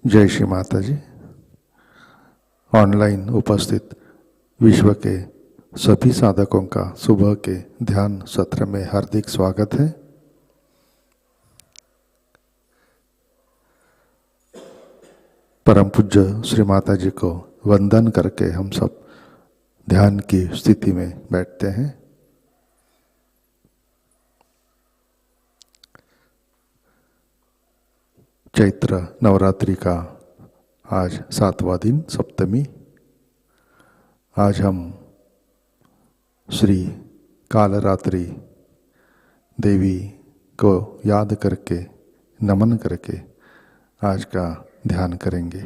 जय श्री माताजी। ऑनलाइन उपस्थित विश्व के सभी साधकों का सुबह के ध्यान सत्र में हार्दिक स्वागत है। परम पूज्य श्री माताजी को वंदन करके हम सब ध्यान की स्थिति में बैठते हैं। चैत्र नवरात्रि का आज 7वां दिन, सप्तमी। आज हम श्री कालरात्रि देवी को याद करके, नमन करके आज का ध्यान करेंगे।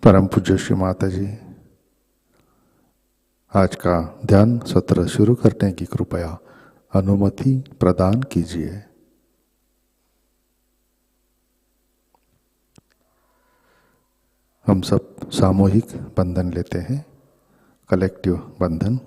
परम पूज्य श्री माताजी आज का ध्यान सत्र शुरू करने की कृपया अनुमति प्रदान कीजिए। हम सब सामूहिक बंधन लेते हैं, कलेक्टिव बंधन।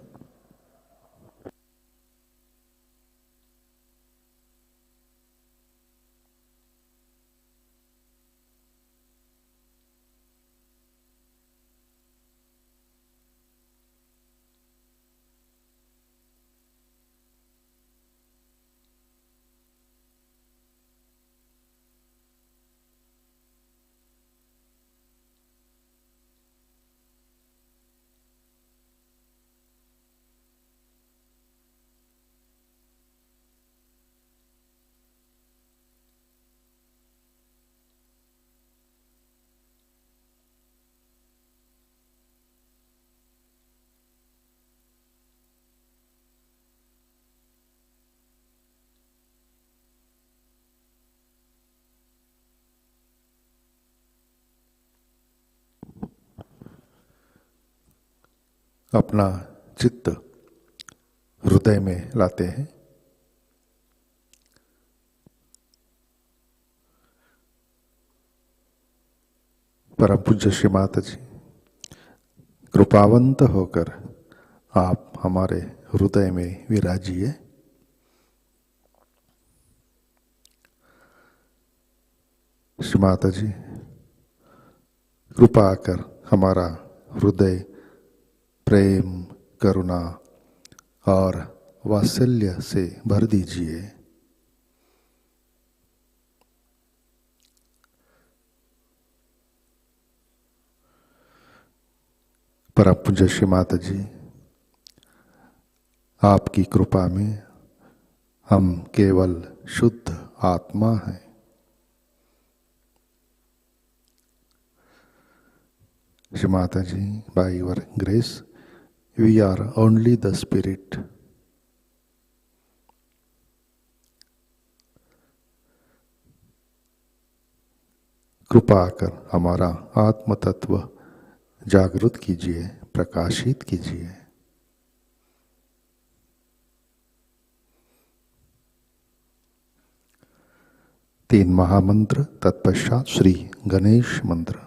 अपना चित्त हृदय में लाते हैं। परम पूज्य श्री माताजी कृपावंत होकर आप हमारे हृदय में विराजिए। श्री माताजी कृपा कर हमारा हृदय प्रेम, करुणा और वात्सल्य से भर दीजिए। परम पूज्य श्री माताजी आपकी कृपा में हम केवल शुद्ध आत्मा हैं। श्री माताजी, by your grace we are only the spirit. कृपा कर हमारा आत्म तत्व जागृत कीजिए, प्रकाशित कीजिए। तीन महामंत्र, तत्पश्चात श्री गणेश मंत्र।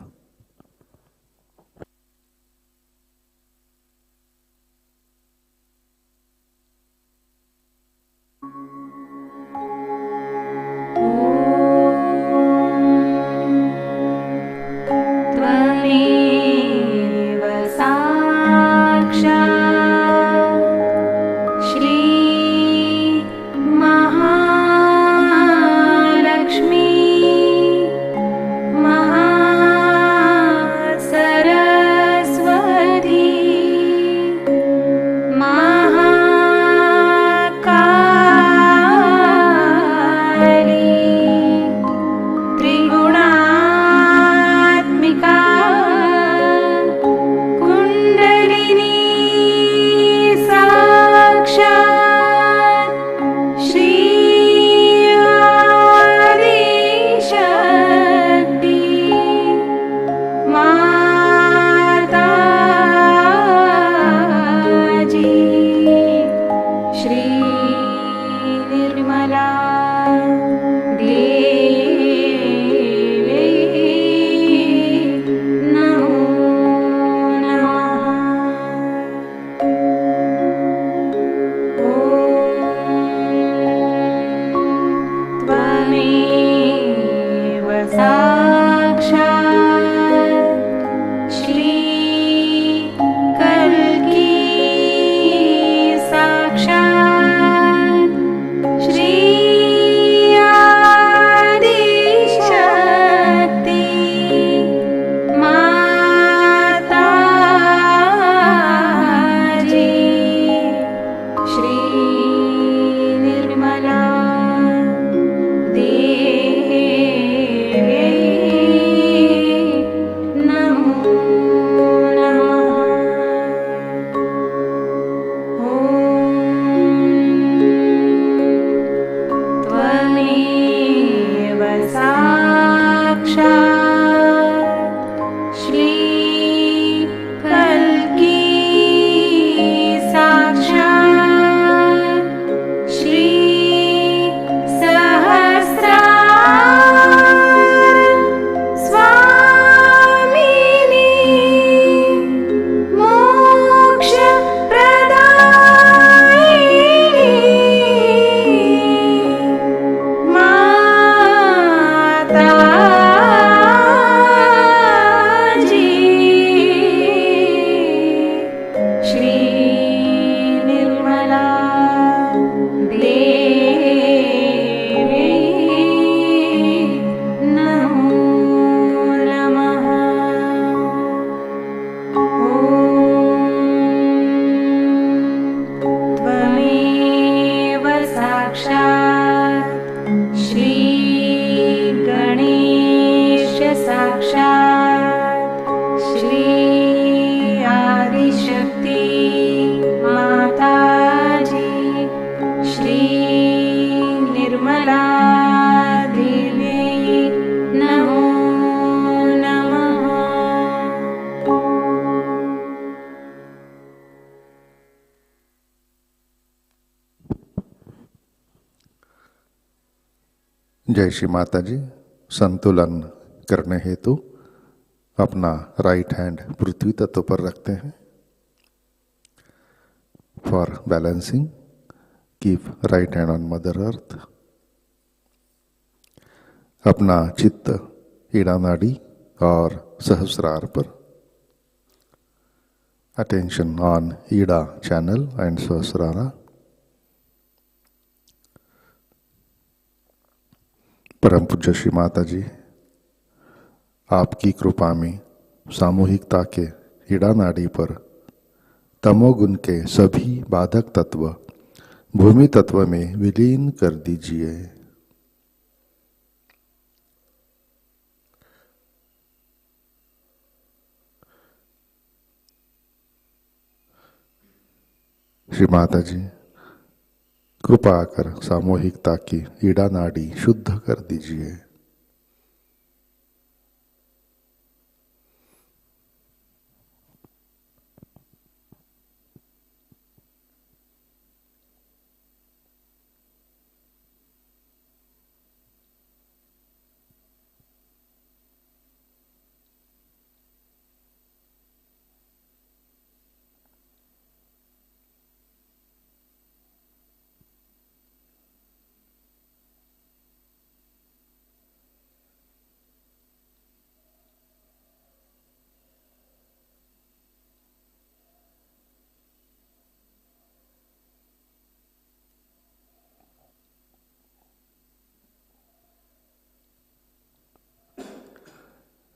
महालक्ष्मी साक्षात् श्री कल्की साक्षात् श्री आदिशक्ति माताजी श्री निर्मला जय श्री माता जी। संतुलन करने हेतु अपना राइट हैंड पृथ्वी तत्व पर रखते हैं। For balancing keep right hand on mother earth. अपना चित्त ईड़ा नाड़ी और सहस्रार पर। Attention on Ida channel and Sahasrara. परम पूज्य श्री माता जी, आपकी कृपा में सामूहिकता के ईड़ा नाड़ी पर तमोगुण के सभी बाधक तत्व भूमि तत्व में विलीन कर दीजिए। श्री माता जी, कृपा कर सामूहिकता की ईड़ा नाड़ी शुद्ध कर दीजिए।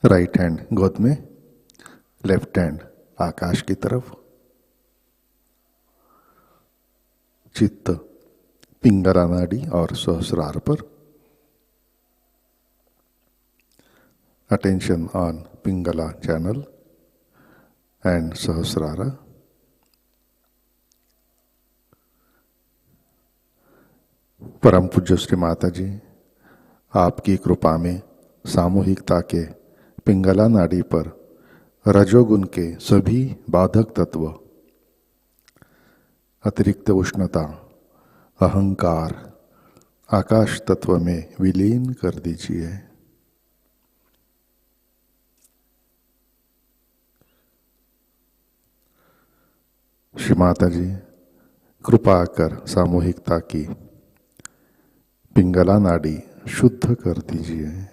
राइट हैंड गोद में, लेफ्ट हैंड आकाश की तरफ। चित्त पिंगला नाड़ी और सहस्रार पर। Attention on Pingala channel and Sahasrara. परम पूज्य श्री माता जी, आपकी कृपा में सामूहिकता के पिंगला नाड़ी पर रजोगुण के सभी बाधक तत्व, अतिरिक्त उष्णता, अहंकार आकाश तत्व में विलीन कर दीजिए। श्री माता जी, कृपा कर सामूहिकता की पिंगला नाड़ी शुद्ध कर दीजिए।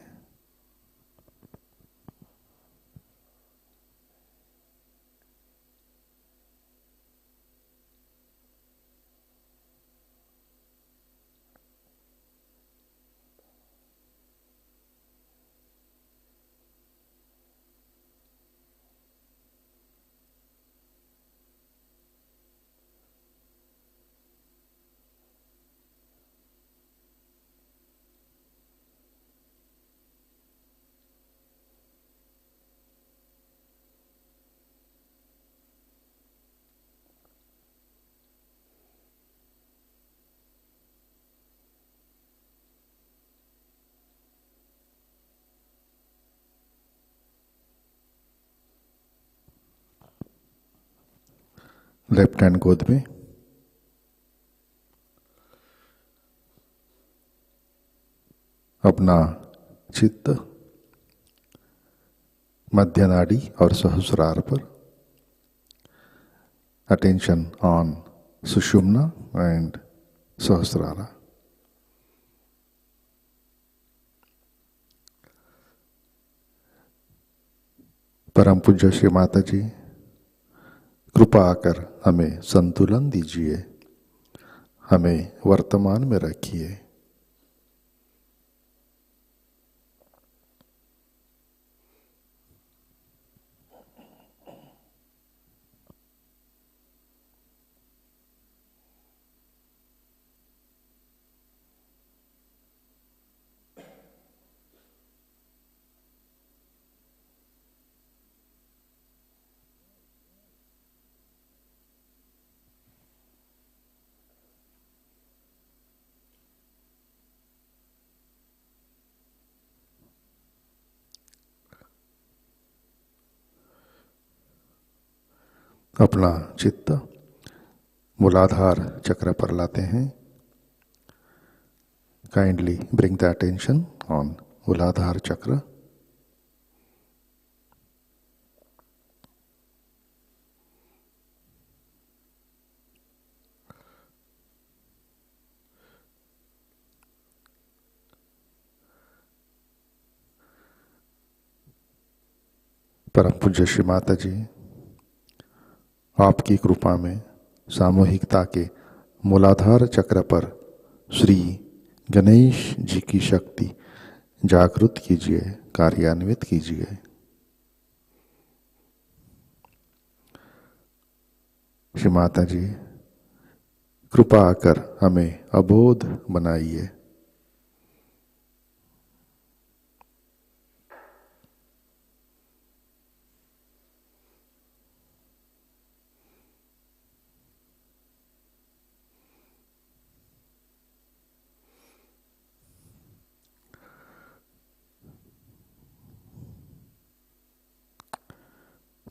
लेफ्ट हैंड गोद में, अपना चित्त मध्य नाड़ी और सहस्रार पर, attention on Sushumna and Sahasrara. परम पूज्य श्री माता जी, कृपा आकर हमें संतुलन दीजिए, हमें वर्तमान में रखिए। अपना चित्त मूलाधार चक्र पर लाते हैं। Kindly bring the attention on मूलाधार चक्र। परम पूज्य श्री माता जी, आपकी कृपा में सामूहिकता के मूलाधार चक्र पर श्री गणेश जी की शक्ति जागृत कीजिए, कार्यान्वित कीजिए। श्री माता जी, कृपा आकर हमें अबोध बनाइए।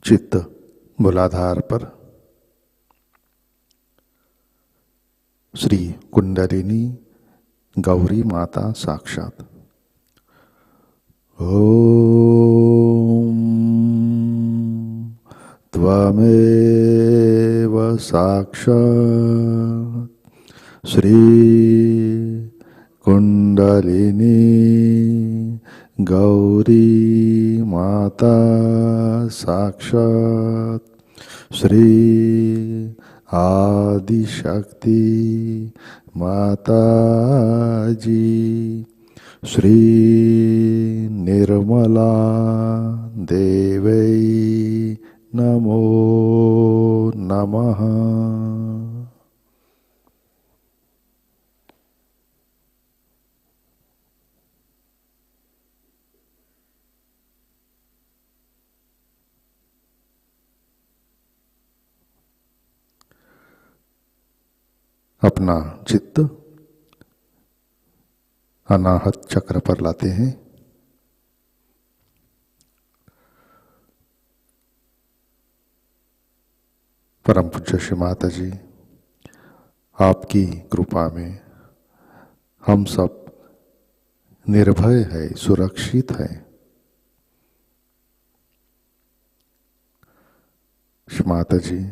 चित्त मूलाधार पर श्री कुंडलिनी गौरी माता साक्षात। ओम त्वमेव साक्षात् श्री कुंडलिनी गौरी माता साक्षात् श्री आदिशक्ति माताजी श्री निर्मला देवै नमो नमः। अपना चित्त अनाहत चक्र पर लाते हैं। परम पूज्य श्री माता जी, आपकी कृपा में हम सब निर्भय है, सुरक्षित है। श्री माता जी,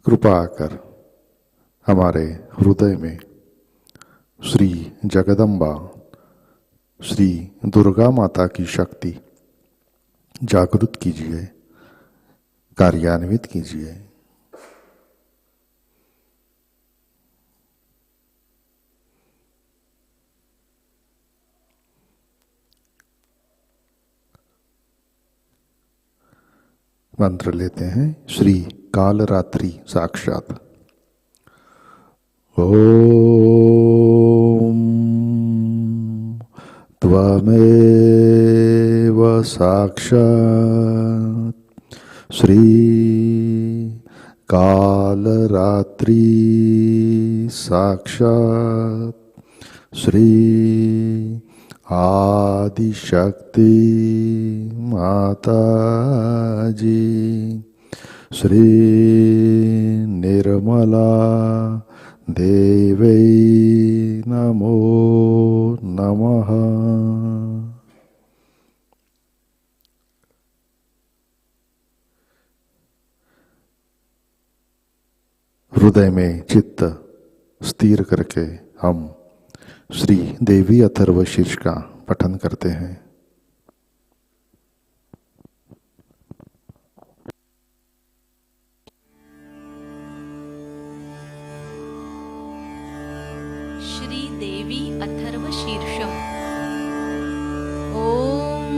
कृपा आकर हमारे हृदय में श्री जगदम्बा, श्री दुर्गा माता की शक्ति जागृत कीजिए, कार्यान्वित कीजिए। मंत्र लेते हैं। श्री कालरात्रि साक्षात। ओम त्वमेव साक्षात् श्री कालरात्रि साक्षात् श्री आदिशक्ति माताजी श्री निर्मला देवै नमो नमः। हृदय में चित्त स्थिर करके हम श्री देवी अथर्व शीर्ष का पठन करते हैं। श्री देवी अथर्व शीर्षम। ओम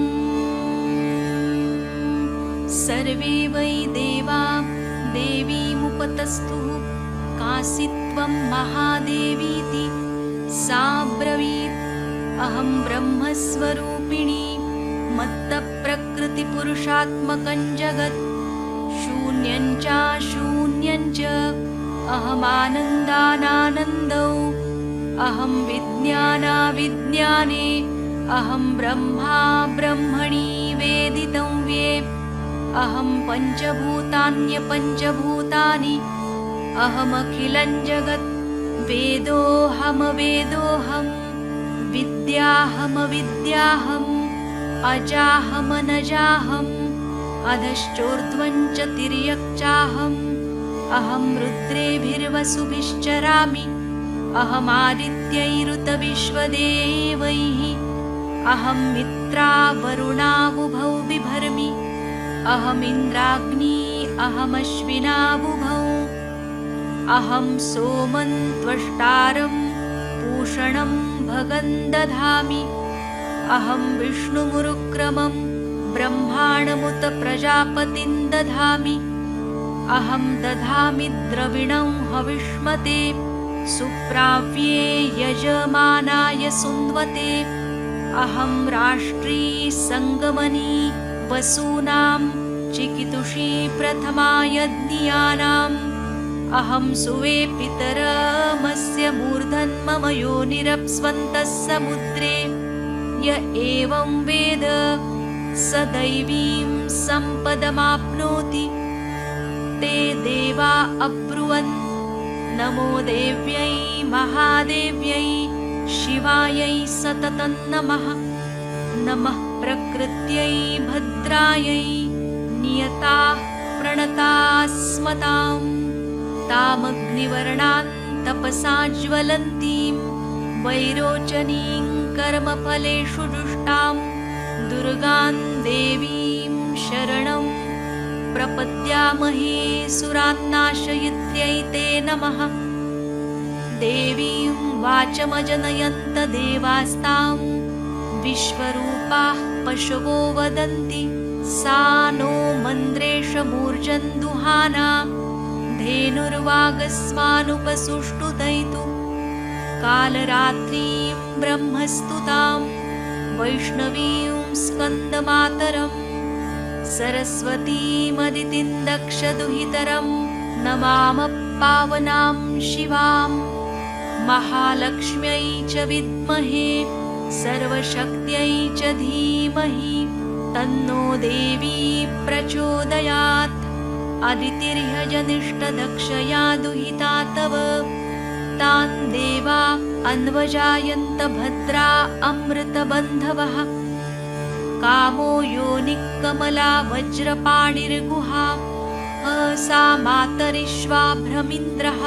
सर्वे वै देवा देवीमुपतस्तु कासित्वं महादेवीति सा ब्रवीत्। अहं ब्रह्मस्वरूपिणी मत्तप्रकृतिपुरुषात्मकं जगत् शून्यं च अहमानन्दानानन्दौ अहं विज्ञानाविज्ञाने अहं ब्रह्मा ब्रह्मणि वेदितं व्ये। अहं पञ्चभूतान्यपञ्चभूतानि अहमखिलं जगत् वेदोऽहमवेदोऽहं विद्याहमविद्याहम् अजाहमनजाहम् अधश्चोर्ध्वं च तिर्यक् चाहम्। अहं रुद्रेभिर्वसुभिश्चरामि अहमादित्यैरुतविश्वदेवैः। अहं मित्रावरुणावुभौ बिभर्मि अहमिन्द्राग्नी अहमश्विनावुभौ। अहं सोमं त्वष्टारं पूषणं भगं दधामि। अहं विष्णुमुरुक्रमं ब्रह्माणमुत प्रजापतिं दधामि। अहं दधामि द्रविणं हविष्मते सुप्राव्ये यजमानाय सुन्वते। अहं राष्ट्री संगमनी वसूनां चिकितुषी प्रथमा यज्ञियानाम्। अहं सुवे पितरमस्य मूर्धन्मम योनिरप्स्वन्तः समुद्रे। य एवं वेद स दैवीं सम्पदमाप्नोति। ते देवा अब्रुवन् नमो देव्यै महादेव्यै शिवायै सततं नमः। नमः प्रकृत्यै भद्रायै नियताः प्रणतास्मताम्। तामग्निवर्णां तपसा ज्वलन्तीं वैरोचनीं कर्मफलेषु जुष्टां दुर्गां देवीं शरणं प्रपद्यामहे। सुरान्नाशयित्यै ते नमः। देवीं वाचमजनयन्त देवास्तां विश्वरूपाः पशवो वदन्ति। सा नो मन्द्रेशमूर्जन्दुहाना धेनुर्वागस्मानुपसुष्टुदयितु। कालरात्रीं ब्रह्मस्तुतां वैष्णवीं स्कन्दमातरम्। सरस्वतीमदितिं दक्षदुहितरं नमामः पावनां शिवां। महालक्ष्म्यै च विद्महे सर्वशक्त्यै च धीमहि तन्नो देवी प्रचोदयात्। अदितिर्ह्यजनिष्ठदक्षया दुहिता तव तान् देवा अन्वजायन्त भद्रा अमृतबन्धवः। कामो योनिकमला वज्रपाणिर्गुहा सा मातरिश्वा भ्रमिन्द्रः।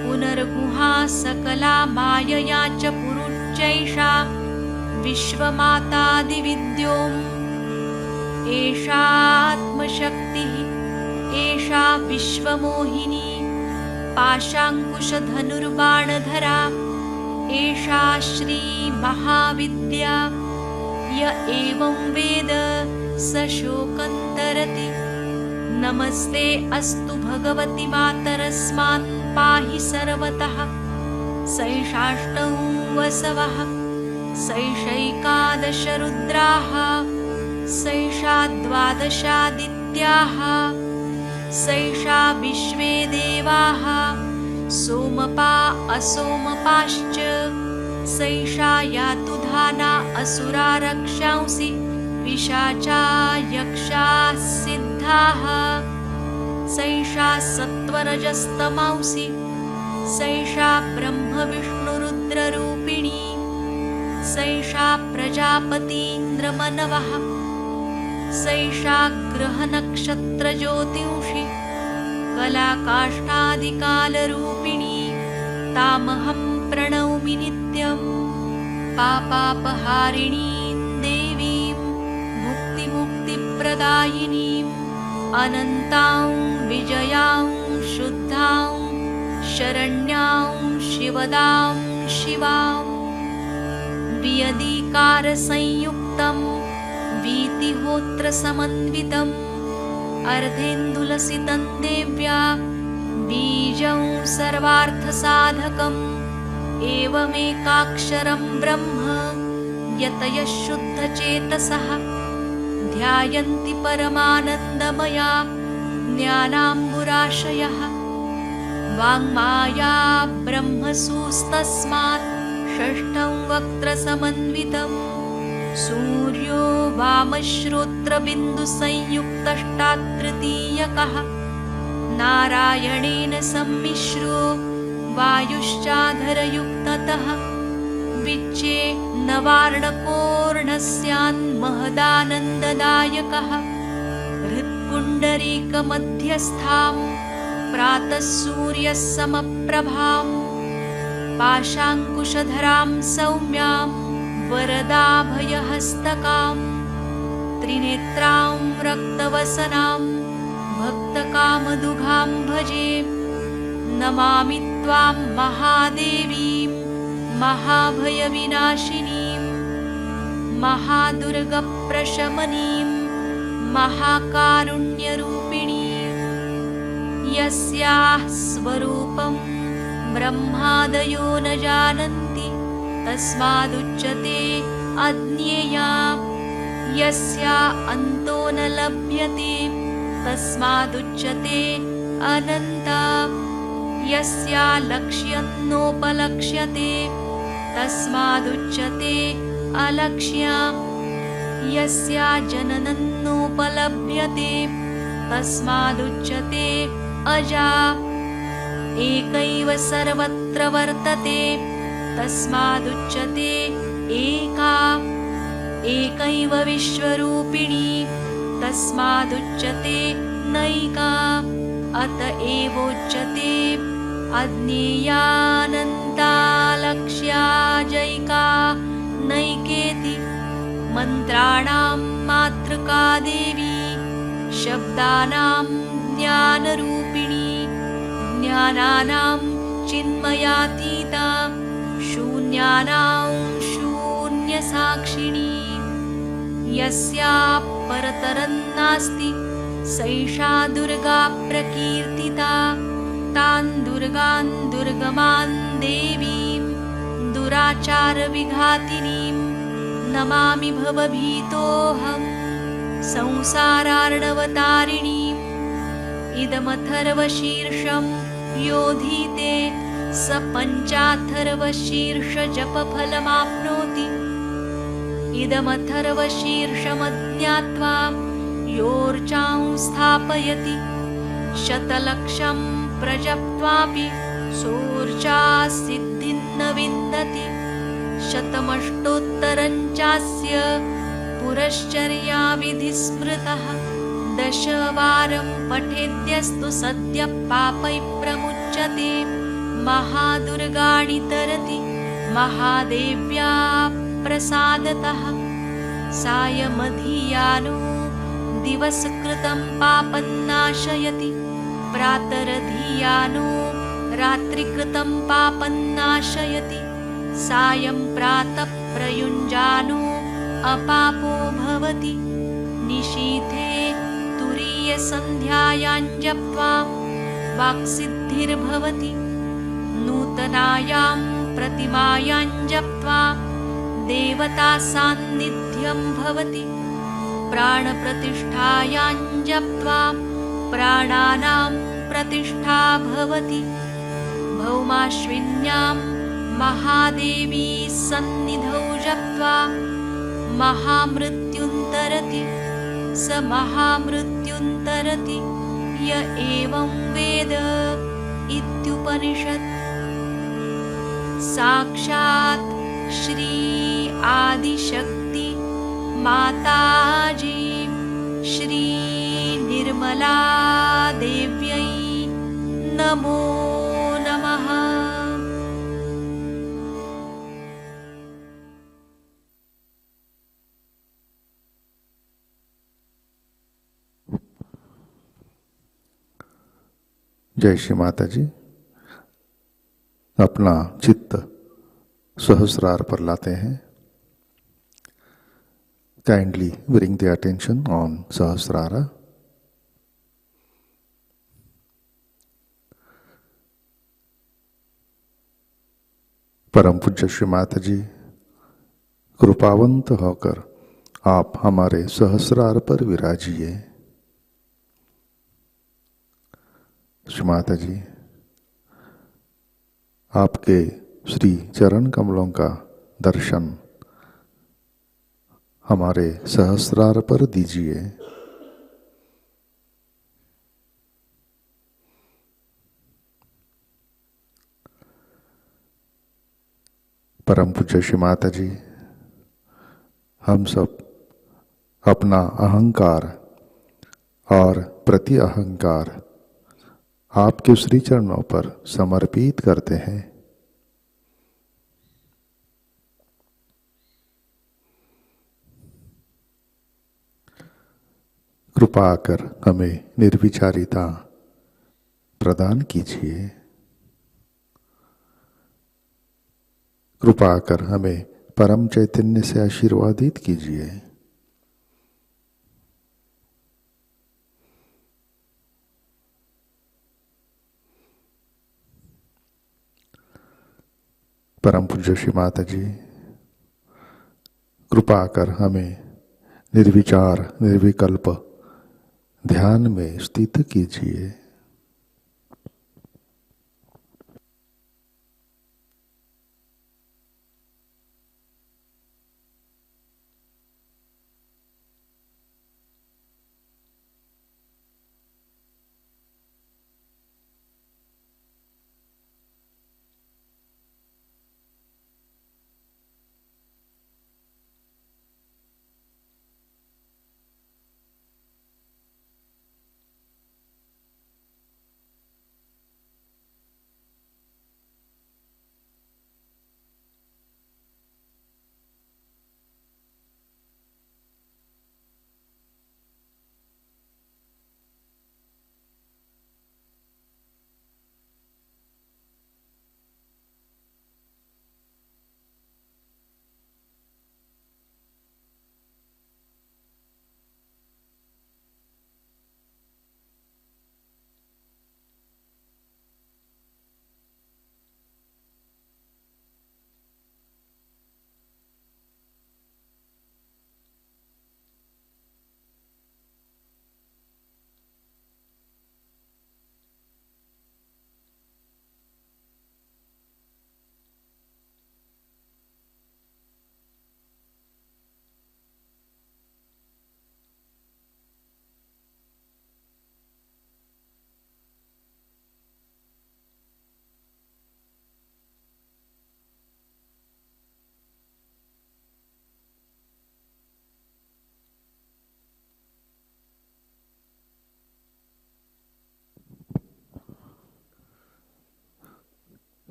पुनर्गुहा सकला मायया च पुरुच्चैषा विश्वमातादिविद्योम्। एषात्मशक्तिः एषा विश्वमोहिनी पाशाङ्कुशधनुर्बाणधरा। एषा श्रीमहाविद्या य एवं वेद स शोकं तरति। नमस्ते अस्तु भगवति मातरस्मान् पाहि सर्वतः। सैषाष्टौ वसवः सैषैकादश रुद्राः सैषा द्वादशादित्याः सैषा विश्वे देवाः सोमपा असोमपाश्च। सैषा यातु धाना असुरा रक्षांसि पिशाचा यक्षाः सिद्धाः। सैषा सत्त्वरजस्तमांसि सैषा ब्रह्मविष्णुरुद्ररूपिणी सैषा प्रजापतीन्द्रमनवः सैषा ग्रहनक्षत्रज्योतिंषि कलाकाष्ठादिकालरूपिणी तामहं प्रणौमि नित्यं पापापहारिणीं देवीं मुक्तिमुक्तिप्रदायिनीम् अनन्तां विजयां शुद्धां शरण्यां शिवदां शिवां वियदीकारसंयुक्तं वीतिहोत्रसमन्वितम् अर्धेन्दुलसितं देव्या बीजं सर्वार्थसाधकम् एवमेकाक्षरं ब्रह्म यतयः शुद्धचेतसः ध्यायन्ति परमानन्दमया ज्ञानाम्बुराशयः वाङ्माया ब्रह्मसूस्तस्मात् षष्ठं वक्त्रसमन्वितम् सूर्यो वामश्रोत्रबिन्दुसंयुक्तष्टात्तृतीयकः नारायणेन सम्मिश्रो वायुश्चाधरयुक्ततः विच्चे नवार्णकोर्णस्यान्महदानन्ददायकः हृत्पुण्डरीकमध्यस्थां प्रातः सूर्यः समप्रभां पाशाङ्कुशधरां सौम्यां वरदाभयहस्तकां त्रिनेत्रां रक्तवसनां भक्तकामदुघां भजे नमामि त्वां महादेवीं महाभयविनाशिनीं महादुर्गप्रशमनीं महाकारुण्यरूपिणीं यस्याः स्वरूपं ब्रह्मादयो न जानन्ति तस्मादुच्यते अज्ञेया यस्या अन्तो न लभ्यते तस्मादुच्यते अनन्ता यस्या लक्ष्यं नोपलक्ष्यते तस्मादुच्यते अलक्ष्या यस्या जननं नोपलभ्यते तस्मादुच्यते अजा एकैव सर्वत्र वर्तते तस्मादुच्यते एका एकैव विश्वरूपिणी तस्मादुच्यते नैका अत एवोच्यते अज्ञेयानन्ता लक्ष्या जैका नैकेति मन्त्राणां मातृका देवी शब्दानां ज्ञानरूपिणी ज्ञानानां चिन्मयातीता शून्यानां शून्यसाक्षिणी यस्या परतरं नास्ति सैषा दुर्गा प्रकीर्तिता तान् दुर्गान् दुर्गमान् देवीं दुराचारविघातिनीं नमामि भवभीतोऽहं संसारार्णवतारिणीम् इदमथर्वशीर्षं योधीते स पञ्चाथर्वशीर्षजपफलमाप्नोति इदमथर्वशीर्षमज्ञात्वा योर्चां स्थापयति शतलक्षं प्रजप्त्वापि सोर्चासिद्धिं न विन्दति शतमष्टोत्तरं चास्य पुरश्चर्याविधिस्मृतः दशवारं पठेद्यस्तु सद्यः पापैः प्रमुच्यते महादुर्गाणि तरति महादेव्या प्रसादतः सायमधियानो दिवसकृतं पापं नाशयति प्रातरधियानो रात्रिकृतं पापं नाशयति सायं प्रातः प्रयुञ्जानो अपापो भवति निशीथे तुरीयसन्ध्यायां जप्त्वा वाक्सिद्धिर्भवति नूतनायां प्रतिमायां जप्त्वा देवतासान्निध्यं भवति प्राणप्रतिष्ठायां जप्त्वा प्राणानां प्रतिष्ठा भवति भौमाश्विन्यां महादेवी सन्निधौ जप्त्वा महामृत्युं तरति स महामृत्युं तरति य एवं वेद इत्युपनिषत्। साक्षात् श्री आदिशक्ति माताजी श्री निर्मला देव्यै नमो नमः। जय श्री माता जी। अपना चित्त सहस्रार पर लाते हैं। Kindly bring the attention on Sahasrara. परम पूज्य श्री माता जी, कृपावंत होकर आप हमारे सहस्रार पर विराजिए। श्री माता जी, आपके श्री चरण कमलों का दर्शन हमारे सहस्रार पर दीजिए। परम पूज्य श्री माता जी, हम सब अपना अहंकार और प्रति अहंकार आपके श्री चरणों पर समर्पित करते हैं। कृपा कर हमें निर्विचारिता प्रदान कीजिए। कृपा कर हमें परम चैतन्य से आशीर्वादित कीजिए। परम पूज्य श्री माता जी, कृपा कर हमें निर्विचार निर्विकल्प ध्यान में स्थित कीजिए।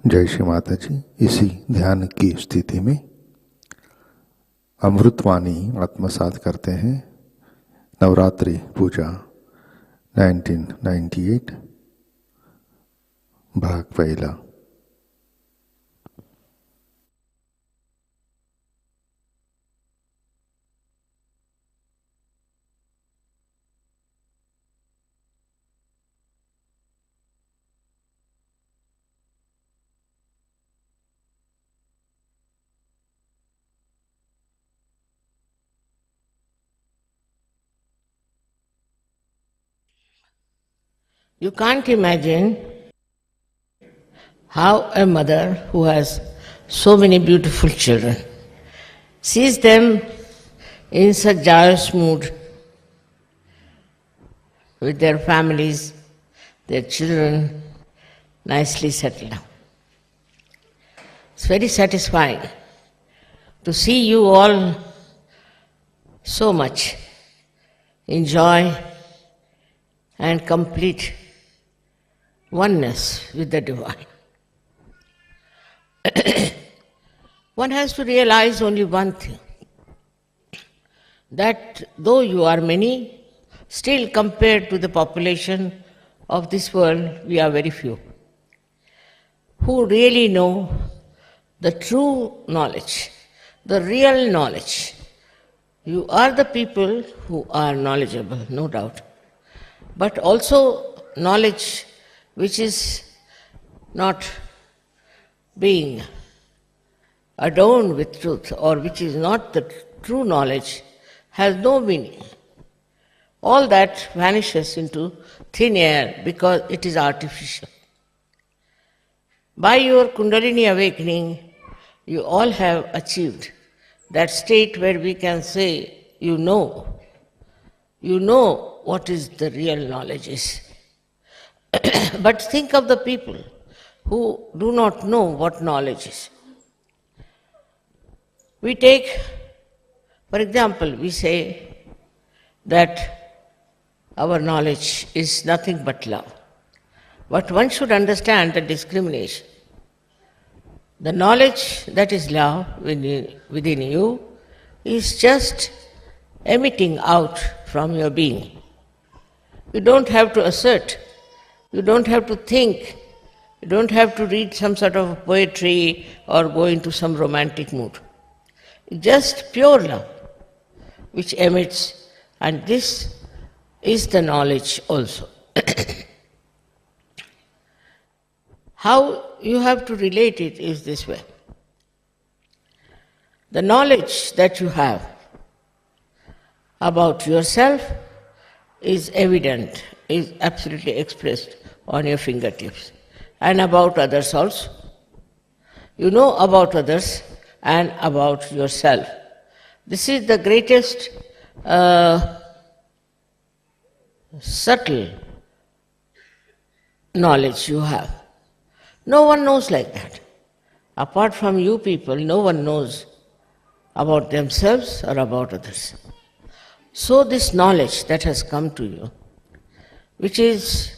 जय श्री माता जी। इसी ध्यान की स्थिति में अमृतवाणी आत्मसात करते हैं। नवरात्रि पूजा 1998 भाग पहला। You can't imagine how a mother who has so many beautiful children sees them in such joyous mood with their families, their children nicely settled down. It's very satisfying to see you all so much enjoy and complete oneness with the divine. One has to realize only one thing, that though you are many, still compared to the population of this world, we are very few who really know the true knowledge, the real knowledge. You are the people who are knowledgeable, no doubt, but also knowledge which is not being adorned with truth, or which is not the true knowledge, has no meaning. All that vanishes into thin air because it is artificial. By your Kundalini awakening, you all have achieved that state where we can say, you know what is the real knowledge is. But think of the people who do not know what knowledge is. We take, for example, we say that our knowledge is nothing but love. But one should understand the discrimination. The knowledge that is love within you is just emitting out from your being. You don't have to assert, you don't have to think, you don't have to read some sort of poetry or go into some romantic mood. Just pure love which emits, and this is the knowledge also. How you have to relate it is this way. The knowledge that you have about yourself is evident, is absolutely expressed on your fingertips, and about others also. You know about others and about yourself. This is the greatest subtle knowledge you have. No one knows like that. Apart from you people, no one knows about themselves or about others. So this knowledge that has come to you, which is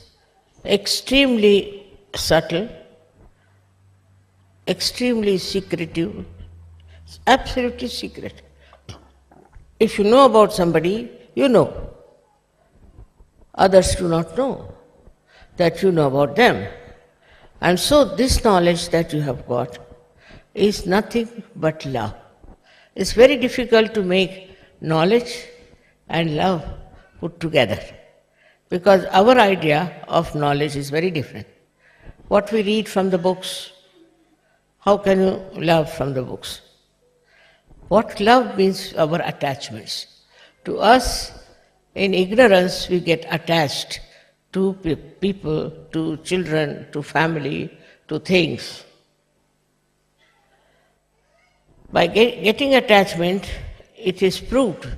extremely subtle, extremely secretive, absolutely secret. If you know about somebody, you know. Others do not know that you know about them. And so this knowledge that you have got is nothing but love. It's very difficult to make knowledge and love put together, because our idea of knowledge is very different. What we read from the books, how can you love from the books? What love means, our attachments. To us, in ignorance, we get attached to people, to children, to family, to things. By getting attachment, it is proved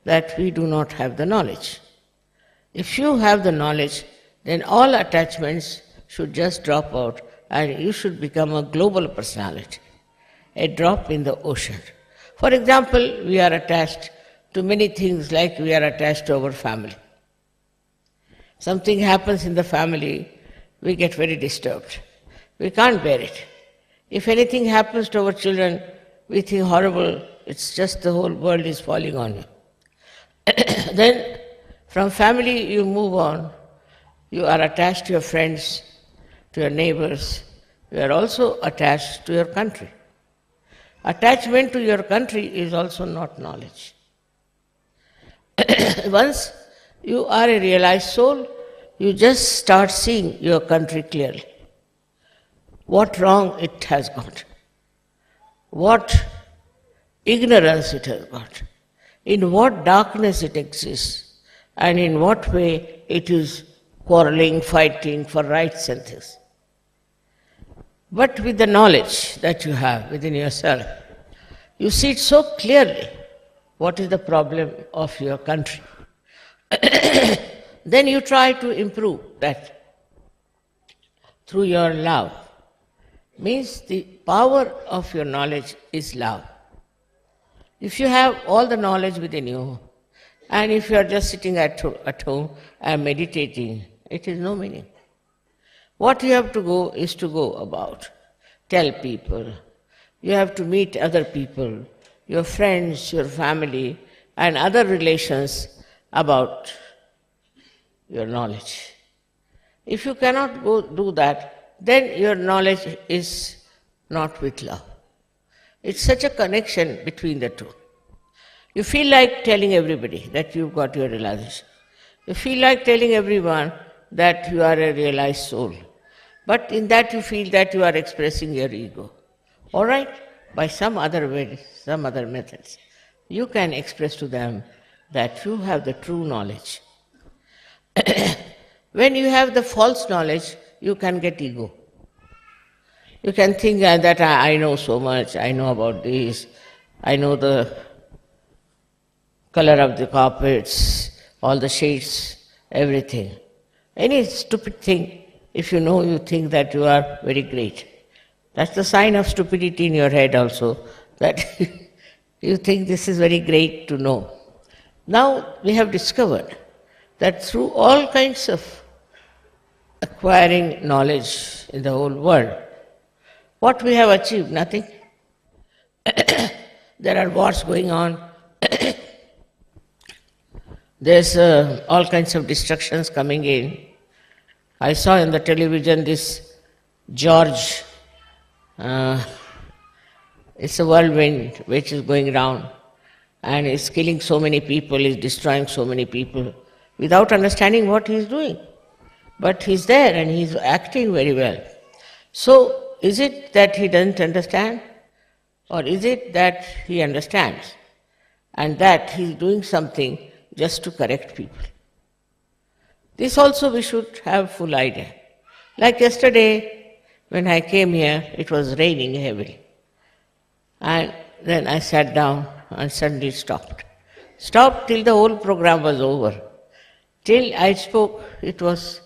that we do not have the knowledge. If you have the knowledge, then all attachments should just drop out and you should become a global personality, a drop in the ocean. For example, we are attached to many things, like we are attached to our family. Something happens in the family, we get very disturbed. We can't bear it. If anything happens to our children, we think horrible, it's just the whole world is falling on you. Then from family you move on, you are attached to your friends, to your neighbors, you are also attached to your country. Attachment to your country is also not knowledge. Once you are a realized soul, you just start seeing your country clearly. What wrong it has got, what ignorance it has got, in what darkness it exists, and in what way it is quarreling, fighting for rights and things. But with the knowledge that you have within yourself, you see it so clearly what is the problem of your country. Then you try to improve that. through your love. Means the power of your knowledge is love. If you have all the knowledge within you, and if you are just sitting at home and meditating, it is no meaning. What you have to go is to go about, tell people. You have to meet other people, your friends, your family, and other relations about your knowledge. If you cannot go do that, then your knowledge is not with love. It's such a connection between the two. You feel like telling everybody that you've got your realization. You feel like telling everyone that you are a realized soul. But in that you feel that you are expressing your ego. All right, by some other way, some other methods, you can express to them that you have the true knowledge. When you have the false knowledge, you can get ego. You can think that I know so much, I know about this, I know the color of the carpets, all the shades, everything. Any stupid thing, if you know, you think that you are very great. That's the sign of stupidity in your head also, that you think this is very great to know. Now we have discovered that through all kinds of acquiring knowledge in the whole world, what we have achieved? Nothing. There are wars going on. There's all kinds of destructions coming in. I saw in the television this George, it's a whirlwind which is going round and is killing so many people, is destroying so many people without understanding what he is doing. But he's there and he's acting very well. So, is it that he doesn't understand? Or is it that he understands and that he's doing something just to correct people? This also we should have full idea. Like yesterday, when I came here, it was raining heavily. And then I sat down and suddenly it stopped. Stopped till the whole program was over. Till I spoke, it was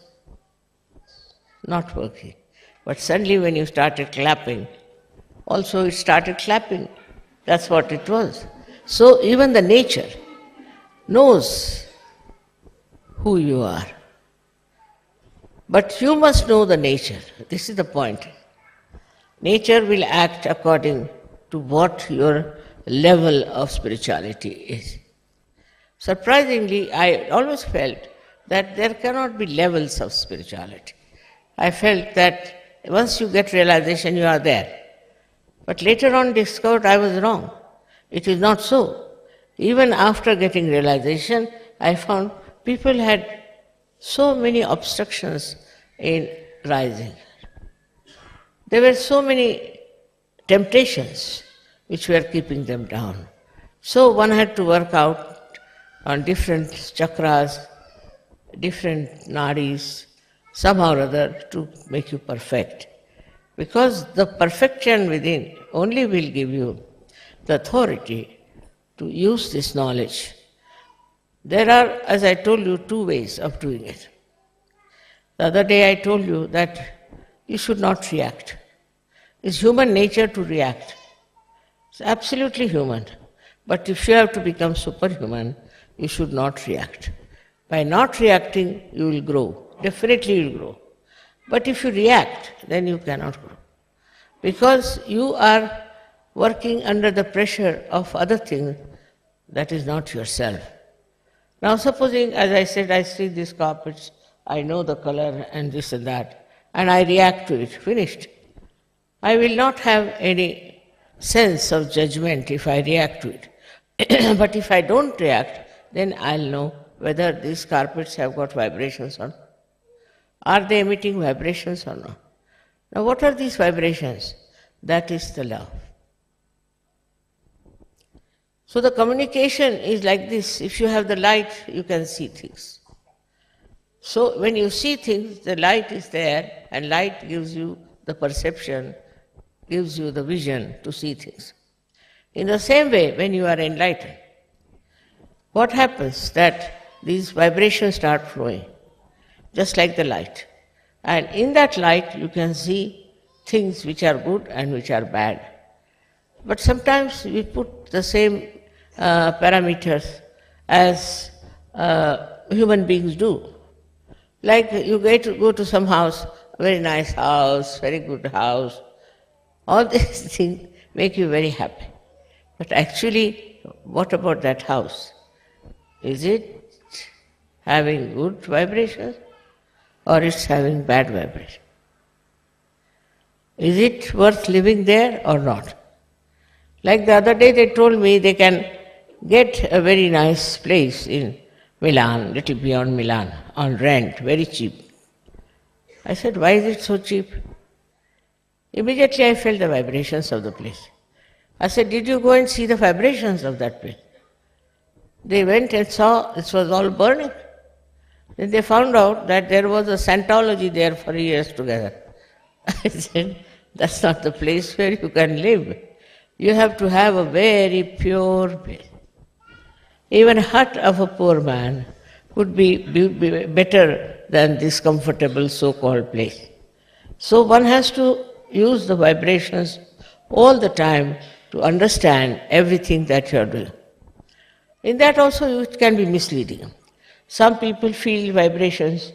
not working. But suddenly when you started clapping, also it started clapping. That's what it was. So even the nature knows who you are. But you must know the nature. This is the point. Nature will act according to what your level of spirituality is. Surprisingly, I always felt that there cannot be levels of spirituality. I felt that once you get realization, you are there. But later on discovered I was wrong. It is not so. Even after getting realization, I found people had so many obstructions in rising. There were so many temptations which were keeping them down. So one had to work out on different chakras, different nadis, somehow or other to make you perfect. Because the perfection within only will give you the authority to use this knowledge. There are, as I told you, two ways of doing it. The other day I told you that you should not react. It's human nature to react. It's absolutely human. But if you have to become superhuman, you should not react. By not reacting, you will grow. Definitely you will grow. But if you react, then you cannot grow. Because you are working under the pressure of other things that is not yourself. Now supposing, as I said, I see these carpets, I know the color and this and that, and I react to it, finished. I will not have any sense of judgment if I react to it. But if I don't react, then I'll know whether these carpets have got vibrations or not. Are they emitting vibrations or not? Now what are these vibrations? That is the love. So the communication is like this. If you have the light, you can see things. So when you see things, the light is there, and light gives you the perception, gives you the vision to see things. In the same way, when you are enlightened, what happens? That these vibrations start flowing, just like the light. And in that light you can see things which are good and which are bad. But sometimes we put the same parameters as human beings do. Like you go to some house, a very nice house, very good house, all these things make you very happy. But actually, what about that house? Is it having good vibrations or it's having bad vibrations? Is it worth living there or not? Like the other day they told me they can get a very nice place in Milan, little beyond Milan, on rent, very cheap. I said, why is it so cheap? Immediately I felt the vibrations of the place. I said, did you go and see the vibrations of that place? They went and saw it was all burning. Then they found out that there was a Scientology there for years together. I said, that's not the place where you can live. You have to have a very pure place. Even hut of a poor man would be better than this comfortable so-called place. So one has to use the vibrations all the time to understand everything that you are doing. In that also it can be misleading. Some people feel vibrations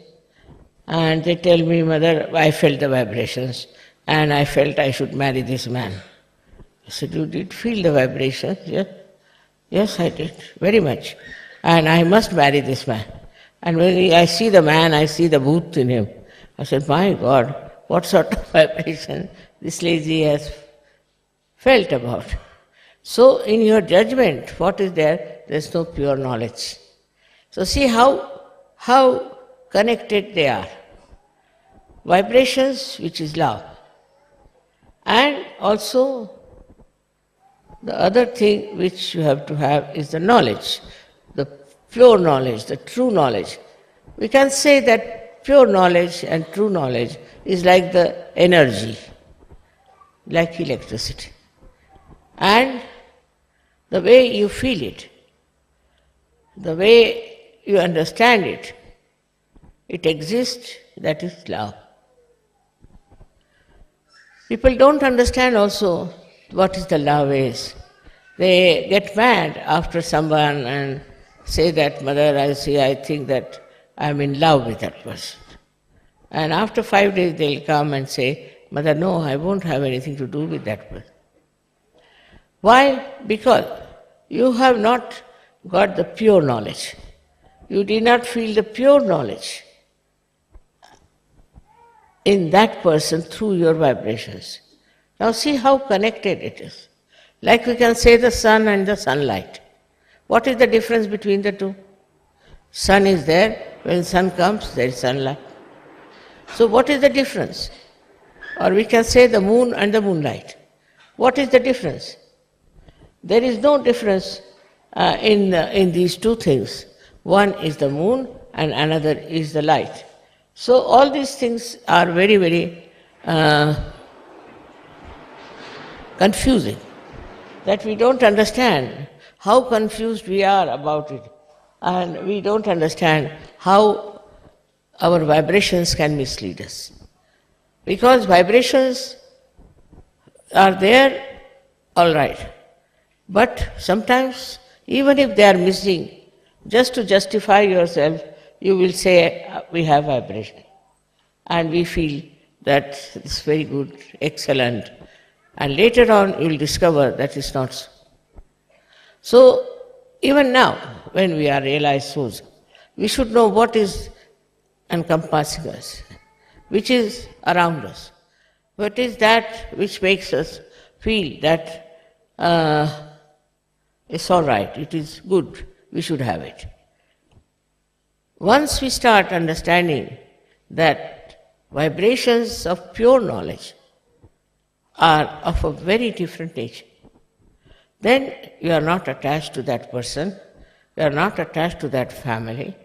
and they tell me, Mother, I felt the vibrations and I felt I should marry this man. I said, you did feel the vibrations? Yes. Yes, I did, very much. And I must marry this man. And when I see the man, I see the booth in him. I said, my God, what sort of vibration this lady has felt about. So in your judgment, what is there? There is no pure knowledge. So see how connected they are. Vibrations, which is love. And also the other thing which you have to have is the knowledge, the pure knowledge, the true knowledge. We can say that pure knowledge and true knowledge is like the energy, like electricity. And the way you feel it, the way you understand it, it exists, that is love. People don't understand also what is the love is. They get mad after someone and say that, Mother, I think that I'm in love with that person. And after 5 days they'll come and say, Mother, no, I won't have anything to do with that person. Why? Because you have not got the pure knowledge. You did not feel the pure knowledge in that person through your vibrations. Now see how connected it is. Like we can say the sun and the sunlight. What is the difference between the two? Sun is there, when sun comes there is sunlight. So what is the difference? Or we can say the moon and the moonlight. What is the difference? There is no difference in these two things. One is the moon and another is the light. So all these things are very, very confusing, that we don't understand how confused we are about it, and we don't understand how our vibrations can mislead us. Because vibrations are there, all right, but sometimes even if they are missing, just to justify yourself, you will say, we have vibration. And we feel that it's very good, excellent. And later on you will discover that is not so. So even now, when we are realized souls, we should know what is encompassing us, which is around us. What is that which makes us feel that it's all right, it is good, we should have it. Once we start understanding that vibrations of pure knowledge are of a very different nature, then you are not attached to that person, you are not attached to that family,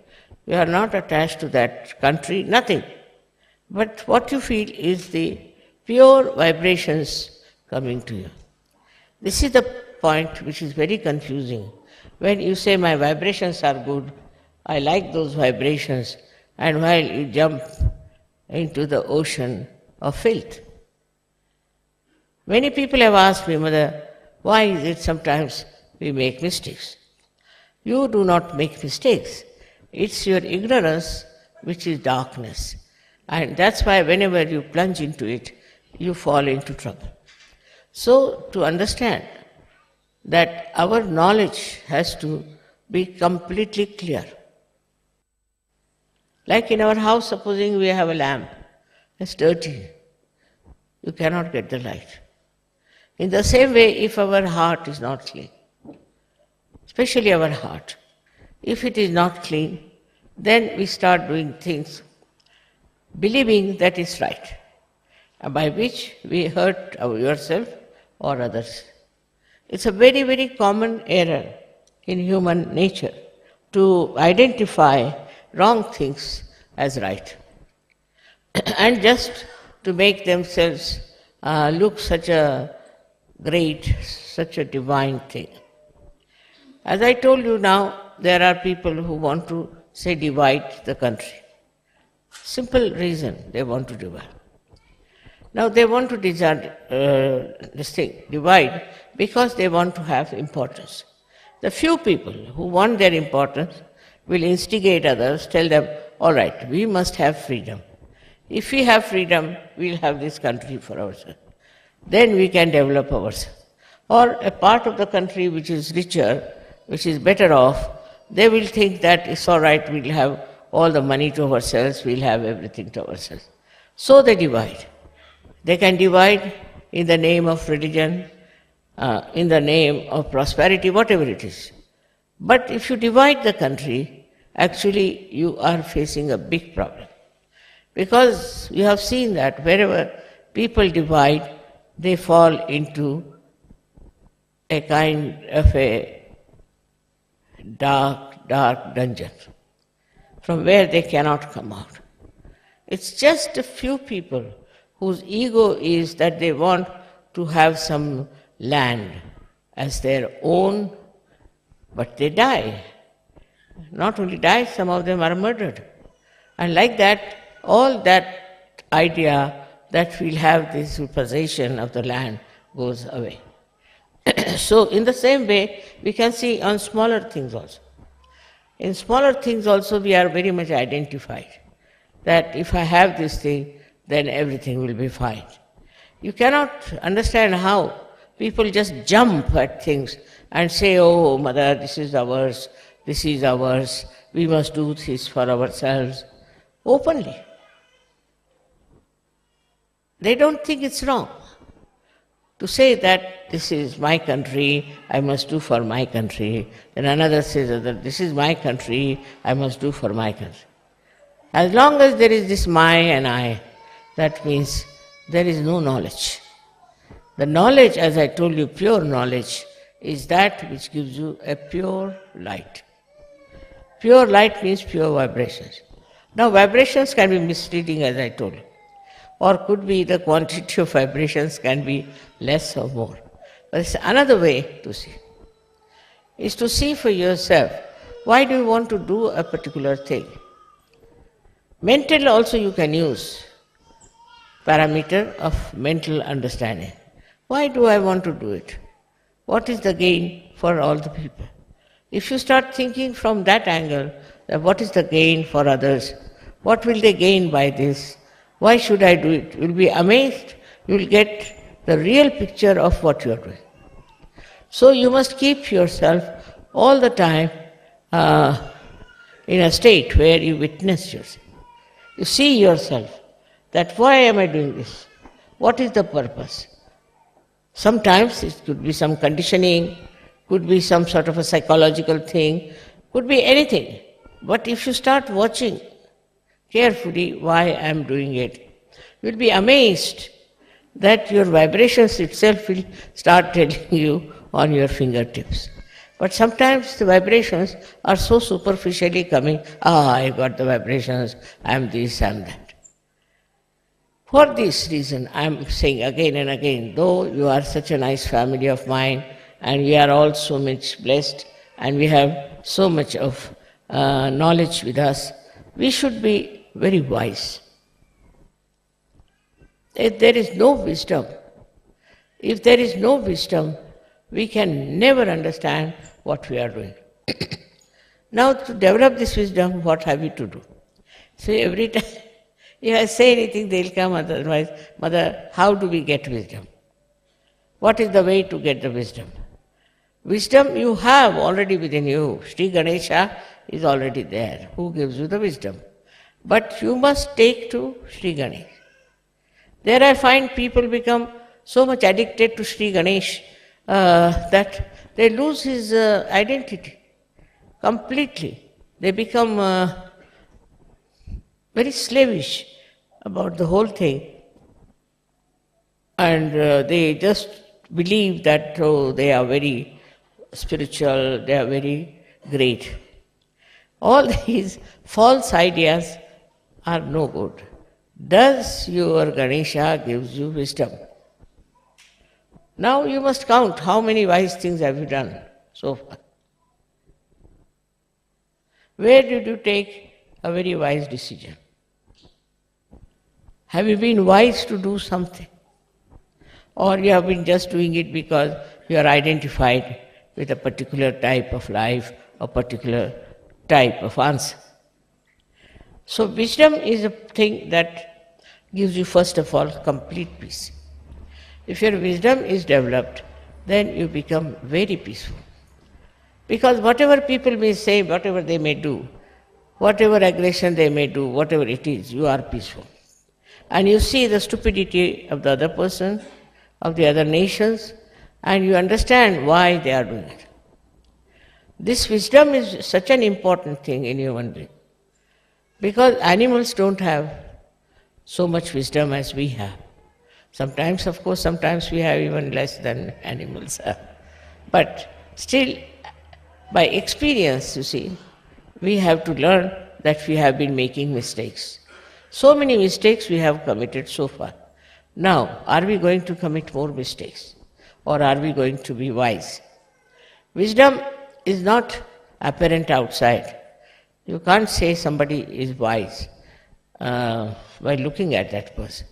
you are not attached to that country, nothing. But what you feel is the pure vibrations coming to you. This is the point which is very confusing. When you say my vibrations are good, I like those vibrations, and while you jump into the ocean of filth. Many people have asked me, Mother, why is it sometimes we make mistakes? You do not make mistakes. It's your ignorance which is darkness. And that's why whenever you plunge into it, you fall into trouble. So, to understand that our knowledge has to be completely clear. Like in our house, supposing we have a lamp, it's dirty, you cannot get the light. In the same way, if our heart is not clean, especially our heart, if it is not clean, then we start doing things believing that it's right, by which we hurt ourselves or others. It's a very, very common error in human nature to identify wrong things as right and just to make themselves look such a great, such a divine thing. As I told you now, there are people who want to say divide the country. Simple reason they want to divide. Now they want to divide because they want to have importance. The few people who want their importance will instigate others, tell them, all right, we must have freedom. If we have freedom, we'll have this country for ourselves. Then we can develop ourselves. Or a part of the country which is richer, which is better off, they will think that it's all right, we'll have all the money to ourselves, we'll have everything to ourselves. So they divide. They can divide in the name of religion, in the name of prosperity, whatever it is. But if you divide the country, actually you are facing a big problem. Because you have seen that wherever people divide, they fall into a kind of a dark dungeon from where they cannot come out. It's just a few people whose ego is that they want to have some land as their own, but they die. Not only die, some of them are murdered. And like that, all that idea that we'll have this possession of the land goes away. So in the same way, we can see on smaller things also. In smaller things also we are very much identified that if I have this thing, then everything will be fine. You cannot understand how people just jump at things and say, oh, Mother, this is ours, we must do this for ourselves, openly. They don't think it's wrong to say that this is my country, I must do for my country. Then another says that this is my country, I must do for my country. As long as there is this my and I, that means there is no knowledge. The knowledge, as I told you, pure knowledge, is that which gives you a pure light. Pure light means pure vibrations. Now vibrations can be misleading, as I told you, or could be the quantity of vibrations can be less or more. But it's another way to see. Is to see for yourself, why do you want to do a particular thing? Mental also you can use parameter of mental understanding. Why do I want to do it? What is the gain for all the people? If you start thinking from that angle, that what is the gain for others? What will they gain by this? Why should I do it? You will be amazed. You will get the real picture of what you are doing. So you must keep yourself all the time in a state where you witness yourself. You see yourself that why am I doing this? What is the purpose? Sometimes it could be some conditioning, could be some sort of a psychological thing, could be anything. But if you start watching carefully why I am doing it, you will be amazed that your vibrations itself will start telling you on your fingertips. But sometimes the vibrations are so superficially coming, I got the vibrations, I am this, I am that. For this reason, I am saying again and again, though you are such a nice family of mine, and we are all so much blessed, and we have so much of knowledge with us, we should be very wise. If there is no wisdom, we can never understand what we are doing. Now, to develop this wisdom, what have we to do? So every time if I say anything, they'll come otherwise, Mother, how do we get wisdom? What is the way to get the wisdom? Wisdom you have already within you. Shri Ganesha is already there, who gives you the wisdom. But you must take to Shri Ganesh. There I find people become so much addicted to Shri Ganesh that they lose his identity completely. They become very slavish about the whole thing, and they just believe that they are very spiritual, they are very great. All these false ideas are no good. Does your Ganesha gives you wisdom? Now you must count how many wise things have you done so far. Where did you take a very wise decision? Have you been wise to do something? Or you have been just doing it because you are identified with a particular type of life, a particular type of answer? So wisdom is a thing that gives you first of all complete peace. If your wisdom is developed, then you become very peaceful. Because whatever people may say, whatever they may do, whatever aggression they may do, whatever it is, you are peaceful. And you see the stupidity of the other person, of the other nations, and you understand why they are doing it. This wisdom is such an important thing in human being. Because animals don't have so much wisdom as we have. Sometimes, of course, sometimes we have even less than animals have. But still, by experience, you see, we have to learn that we have been making mistakes. So many mistakes we have committed so far. Now, are we going to commit more mistakes? Or are we going to be wise? Wisdom is not apparent outside. You can't say somebody is wise by looking at that person.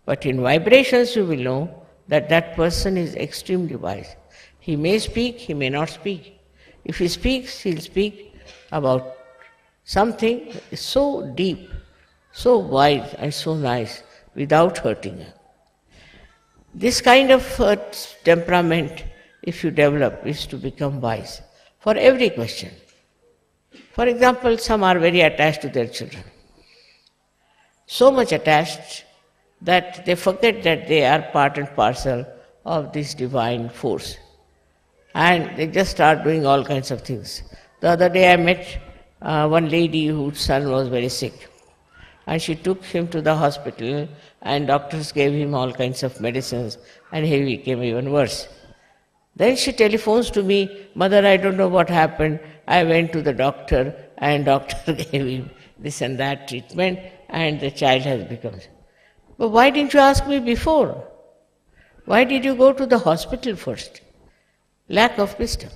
But in vibrations you will know that that person is extremely wise. He may speak, he may not speak. If he speaks, he'll speak about something so deep, so wise and so nice without hurting her. This kind of temperament, if you develop, is to become wise for every question. For example, some are very attached to their children. So much attached that they forget that they are part and parcel of this divine force. And they just start doing all kinds of things. The other day I met one lady whose son was very sick. And she took him to the hospital and doctors gave him all kinds of medicines and he became even worse. Then she telephones to me, Mother, I don't know what happened. I went to the doctor and doctor gave him this and that treatment and the child has become. But why didn't you ask me before? Why did you go to the hospital first? Lack of wisdom.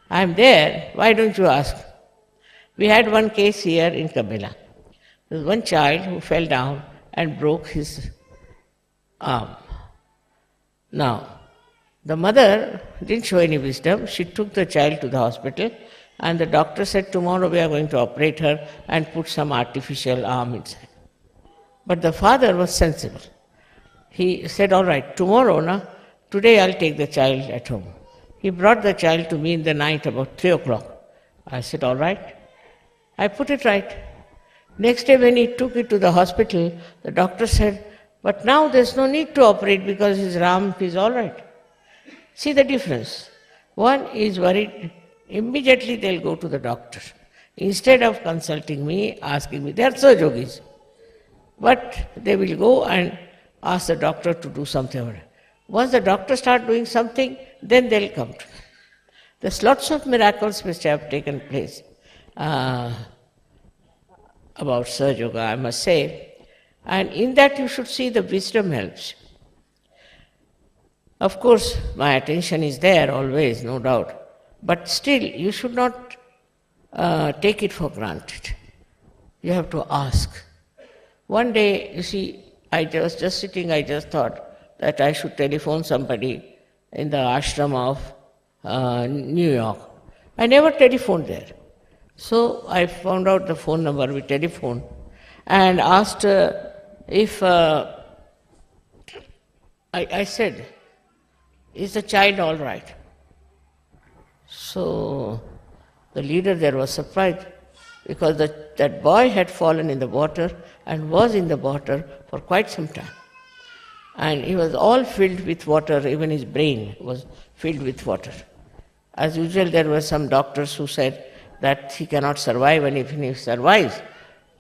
I'm there, why don't you ask? We had one case here in Cabella. There was one child who fell down and broke his arm. Now, the mother didn't show any wisdom. She took the child to the hospital and the doctor said, tomorrow we are going to operate her and put some artificial arm inside. But the father was sensible. He said, all right, tomorrow, today I'll take the child at home. He brought the child to me in the night about 3 o'clock. I said, all right. I put it right. Next day when he took it to the hospital, the doctor said, but now there's no need to operate because his arm is all right. See the difference. One is worried, immediately they'll go to the doctor. Instead of consulting me, asking me, they are Sahajogis. But they will go and ask the doctor to do something about it. Once the doctor starts doing something, then they'll come to me. There's lots of miracles which have taken place about Sahajayoga, I must say. And in that you should see the wisdom helps. Of course, my attention is there always, no doubt. But still, you should not take it for granted. You have to ask. One day, you see, I was just sitting, I just thought that I should telephone somebody in the ashram of New York. I never telephoned there. So I found out the phone number, we telephoned and asked if, I said, is the child all right? So the leader there was surprised because that boy had fallen in the water and was in the water for quite some time. And he was all filled with water, even his brain was filled with water. As usual, there were some doctors who said that he cannot survive, and even if he survives,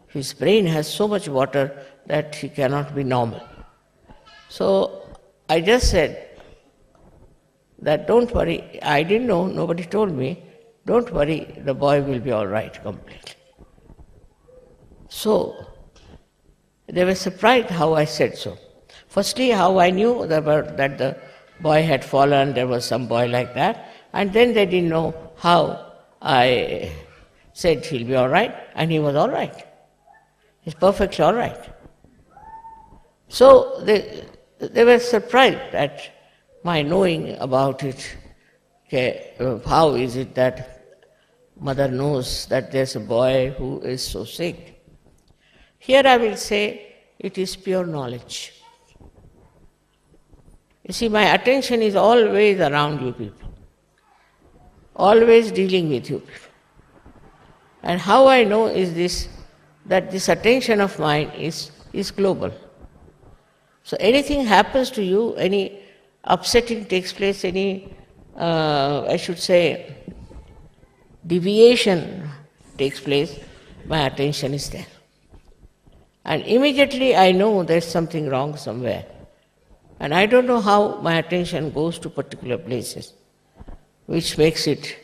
his brain has so much water that he cannot be normal. So I just said that don't worry, I didn't know, nobody told me, don't worry, the boy will be all right completely. So they were surprised how I said so. Firstly, how I knew that the boy had fallen, there was some boy like that, and then they didn't know how I said he'll be all right, and he was all right. He's perfectly all right. So they were surprised at my knowing about it. Okay, how is it that mother knows that there's a boy who is so sick? Here I will say it is pure knowledge. You see, my attention is always around you people, always dealing with you people. And how I know is this, that this attention of mine is global. So anything happens to you, any upsetting takes place, any, I should say, deviation takes place, my attention is there. And immediately I know there's something wrong somewhere. And I don't know how my attention goes to particular places, which makes it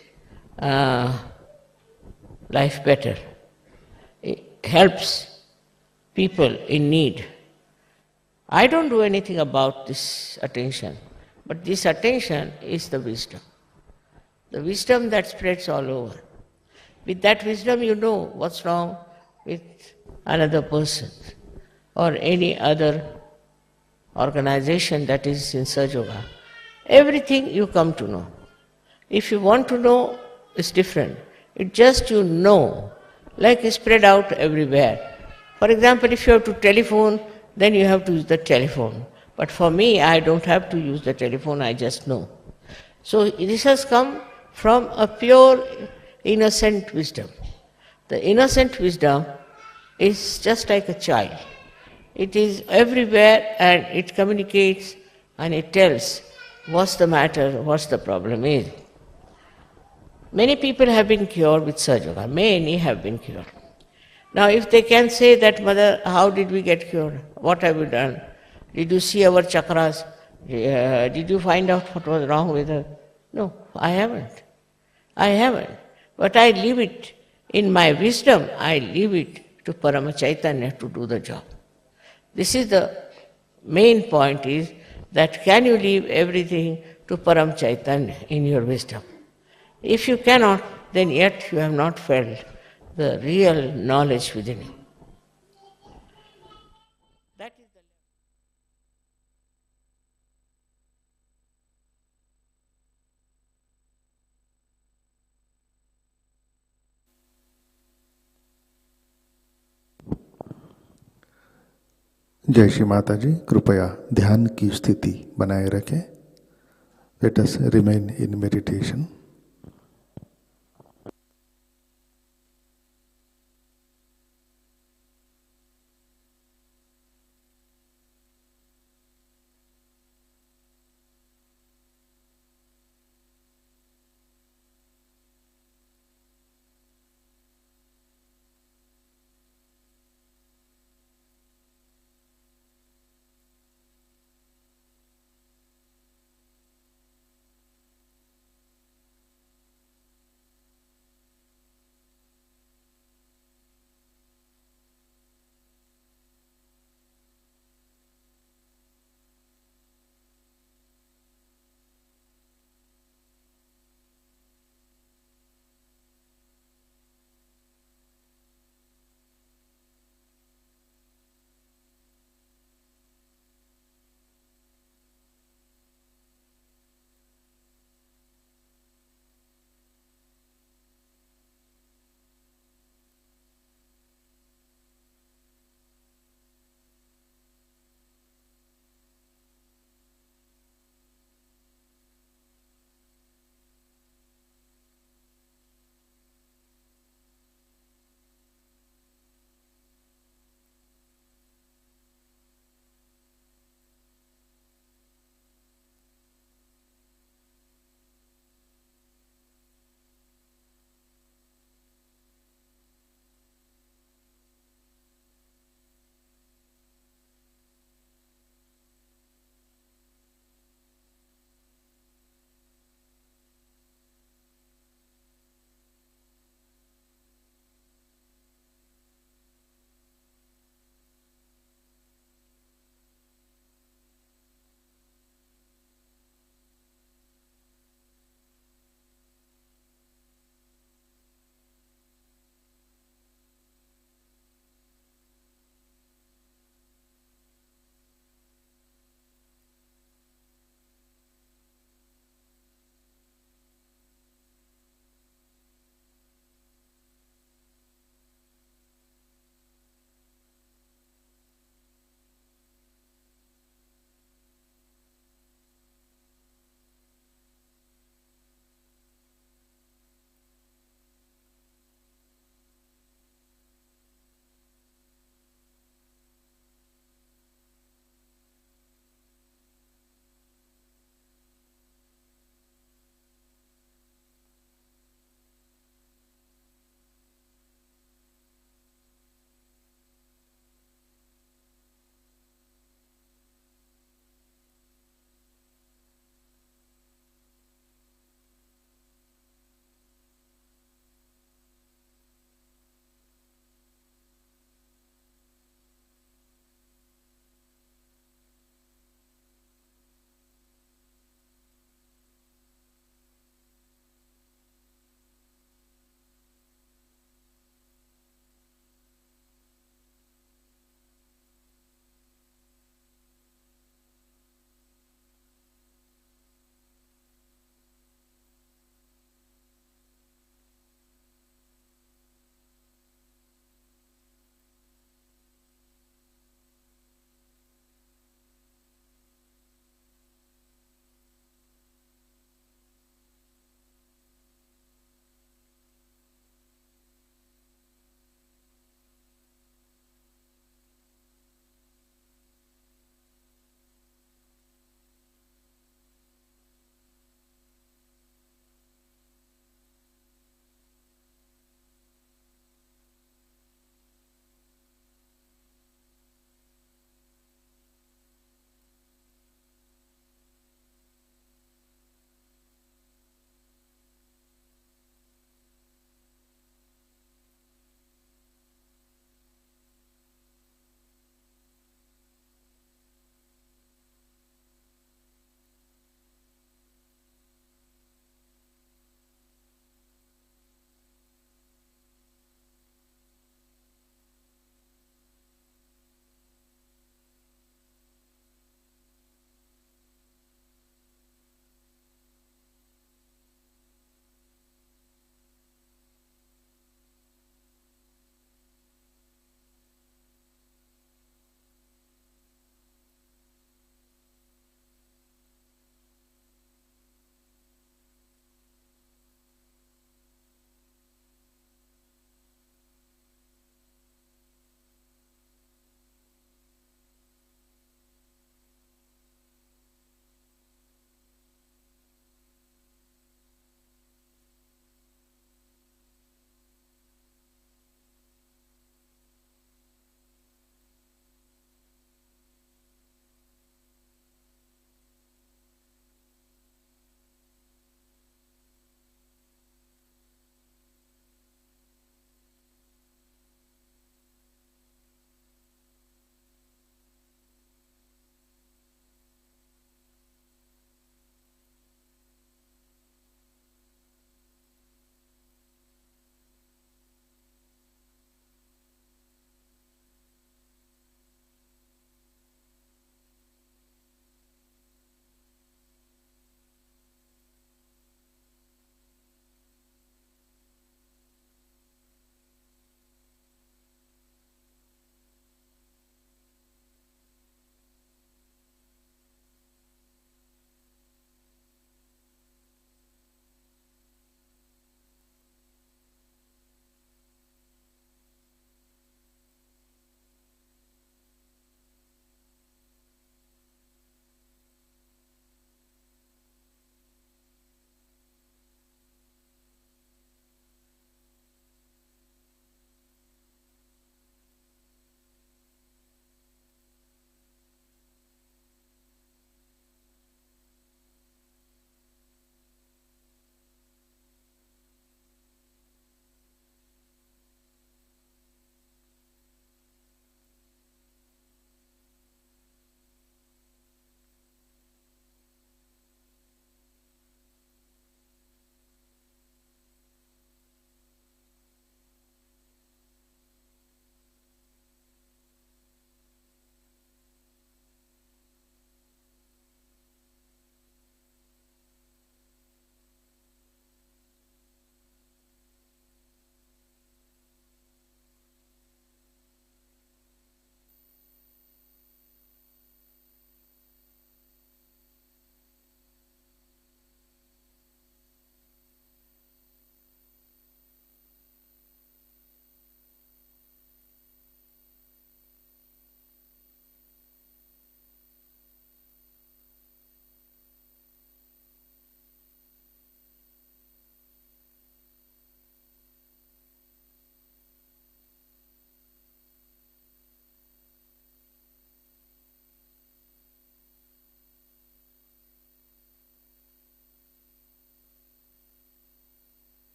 life better. It helps people in need. I don't do anything about this attention, but this attention is the wisdom that spreads all over. With that wisdom, you know what's wrong with another person or any other organization that is in Sahajayoga. Everything you come to know. If you want to know, it's different. It's just you know, like it's spread out everywhere. For example, if you have to telephone, then you have to use the telephone. But for me, I don't have to use the telephone, I just know. So this has come from a pure, innocent wisdom. The innocent wisdom is just like a child. It is everywhere and it communicates and it tells what's the matter, what's the problem is. Many people have been cured with Sahajayoga. Many have been cured. Now if they can say that, Mother, how did we get cured? What have we done? Did you see our chakras? Did you find out what was wrong with us? No, I haven't. But I leave it in my wisdom, I leave it to Paramchaitanya to do the job. This is the main point, is that can you leave everything to Paramchaitanya in your wisdom? If you cannot, then yet you have not felt the real knowledge within you. That is the जय श्री माता जी, कृपया ध्यान की स्थिति बनाए रखें. Let us remain in meditation.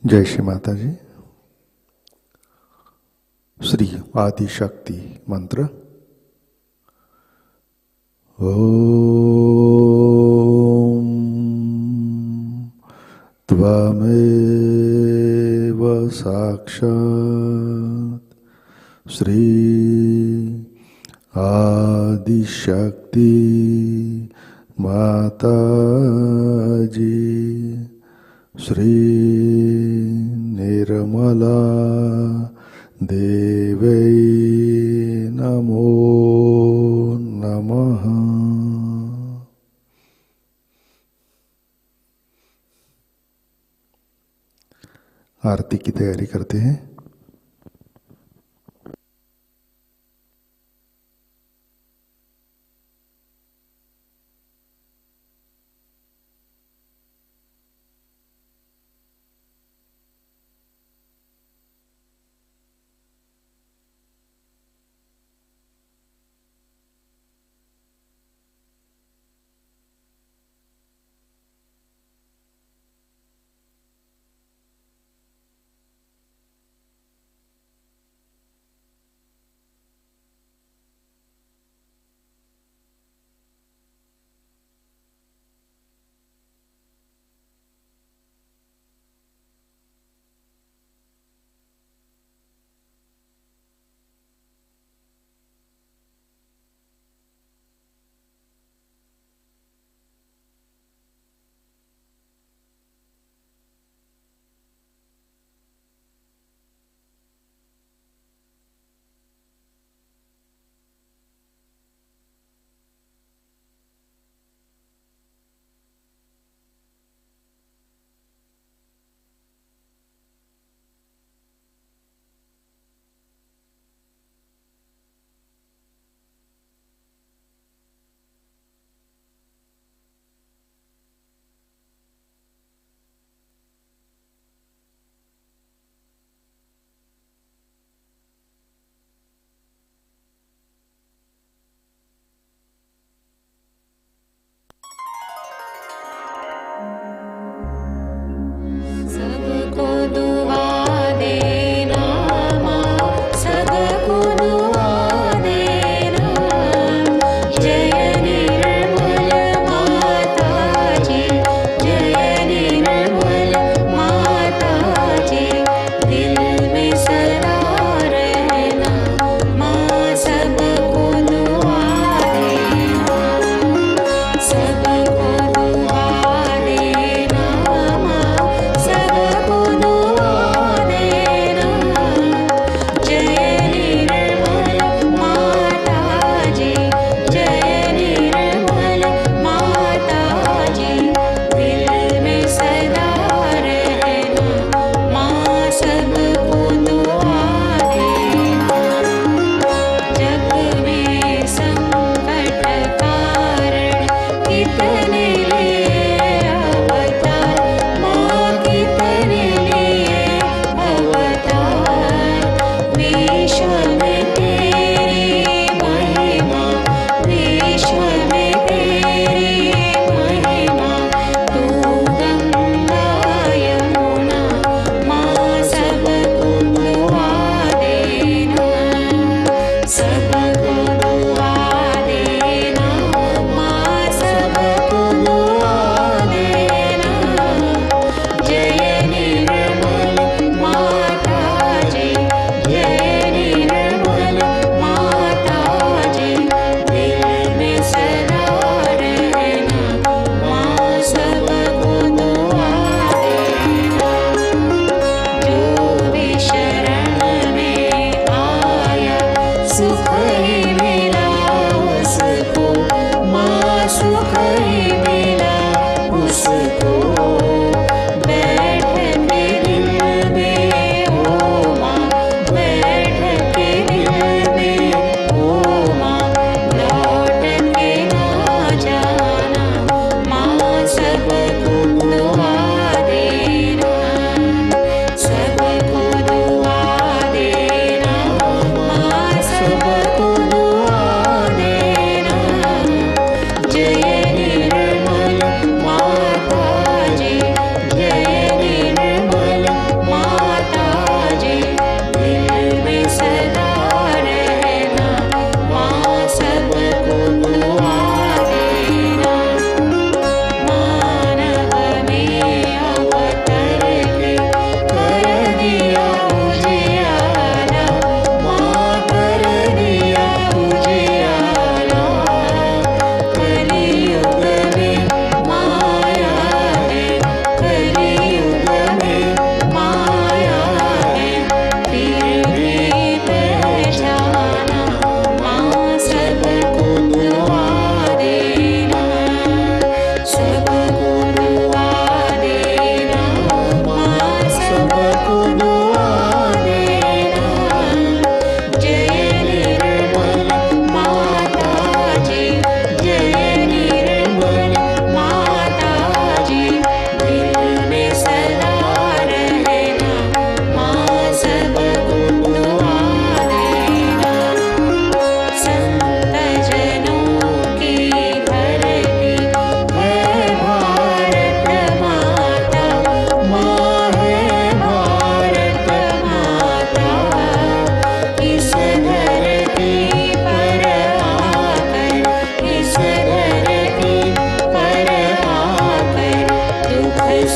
जय श्री माता जी। श्री आदि शक्ति मंत्र। ओम त्वमेव साक्षात् श्री आदि शक्ति माताजी श्री निर्मला देवै नमो नमः। आरती की तैयारी करते हैं।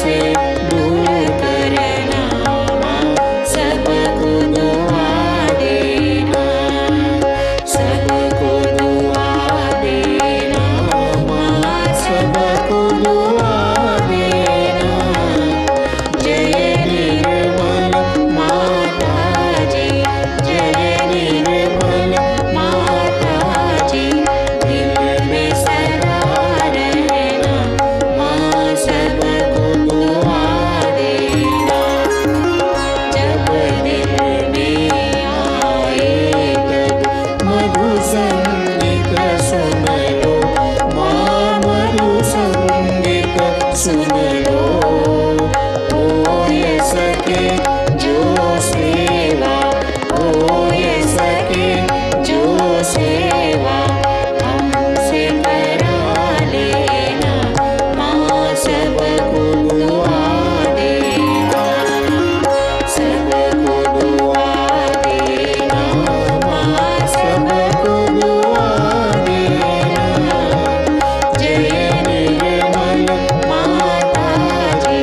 से दूर करना माँ सबको दुआ देना, सबको दुआ देना माँ सबको दुआ देना। जय निर्मल माताजी, जय निर्मल माताजी, दिल में सदा रहना माँ सबको दुआ देना। जब दिल में आए तब मधु संगीत सुन लो माँ, मधु संगीत सुन लो। हो ये सके जो सेवा, हो ये सके जो सेवा हमसे करा लेना माँ सबको दुआ देना, सबको दुआ देना माँ सबको दुआ देना। जय निर्मल माताजी,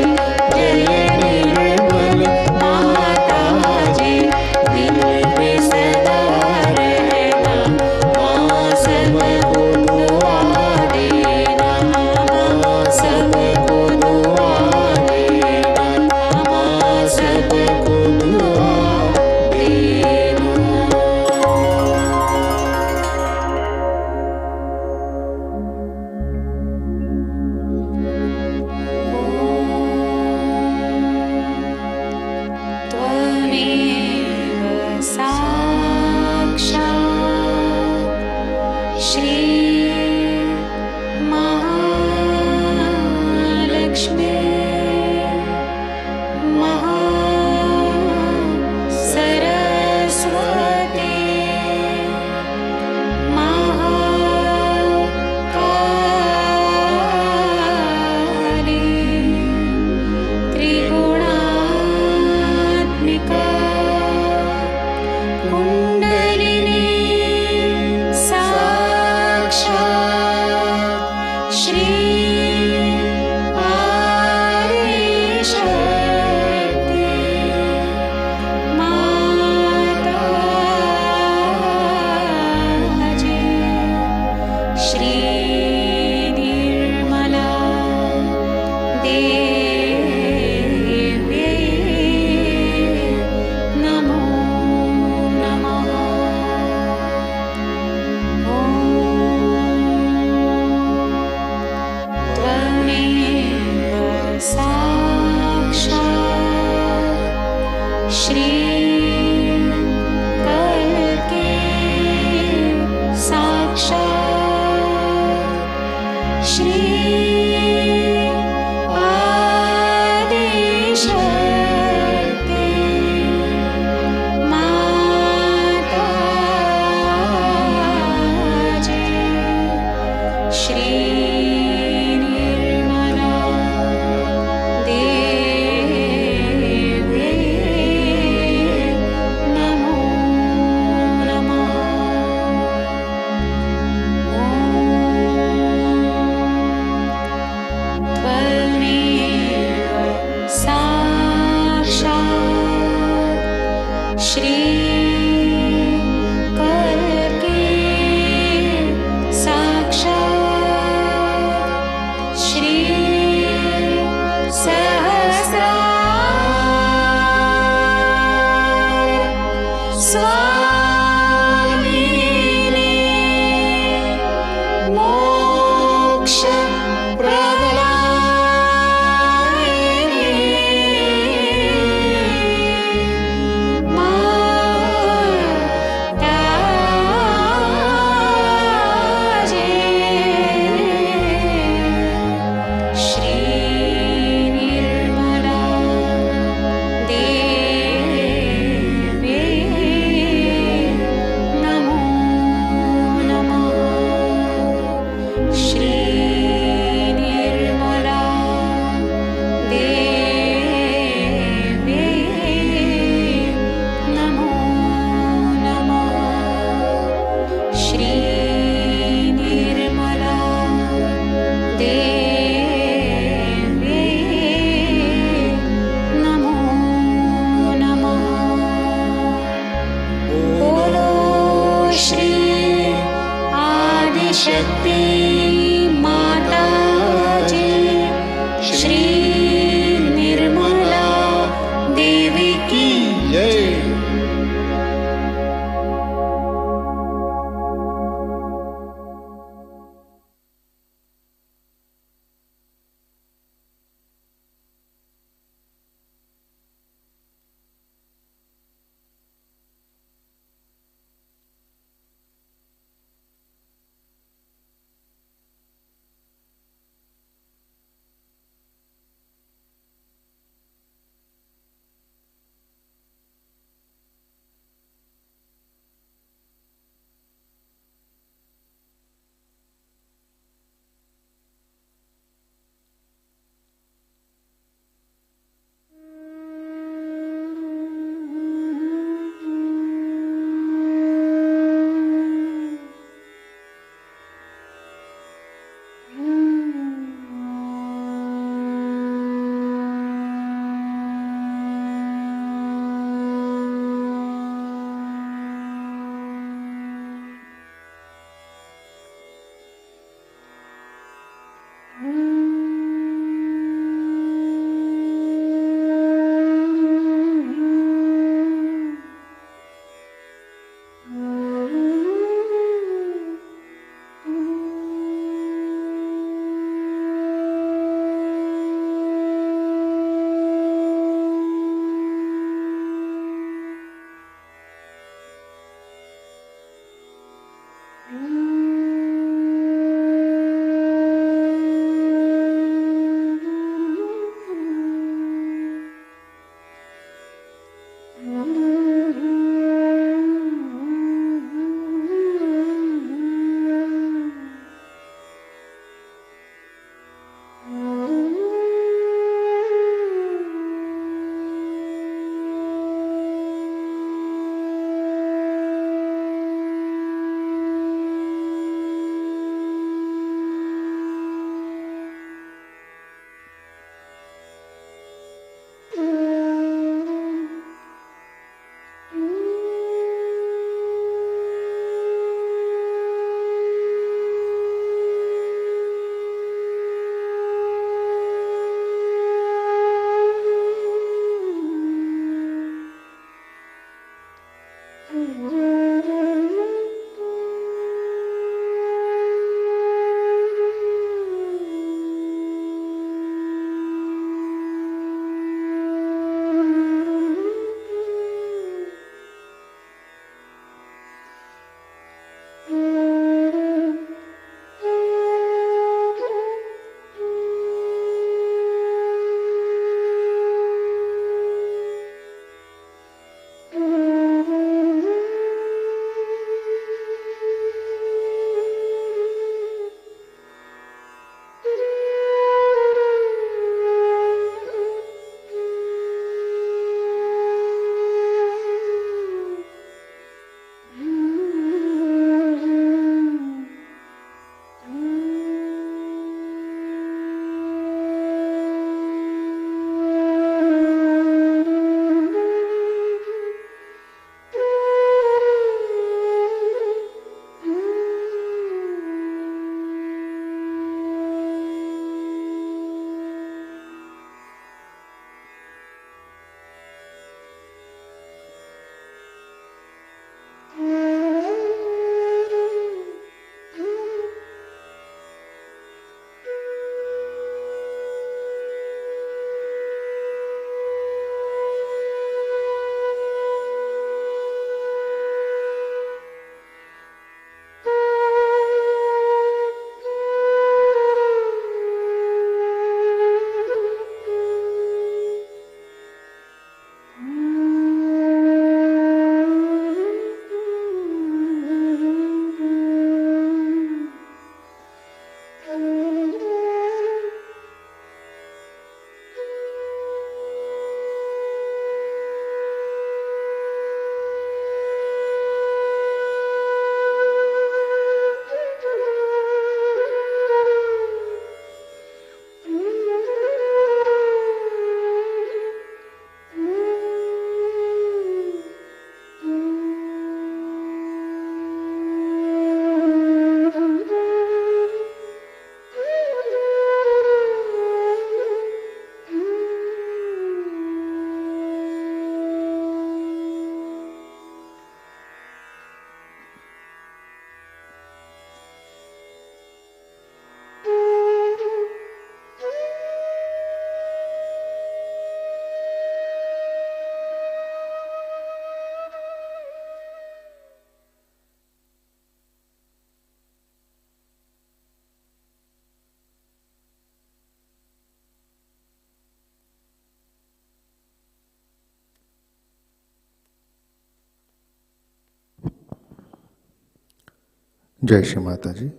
जय श्री माता जी।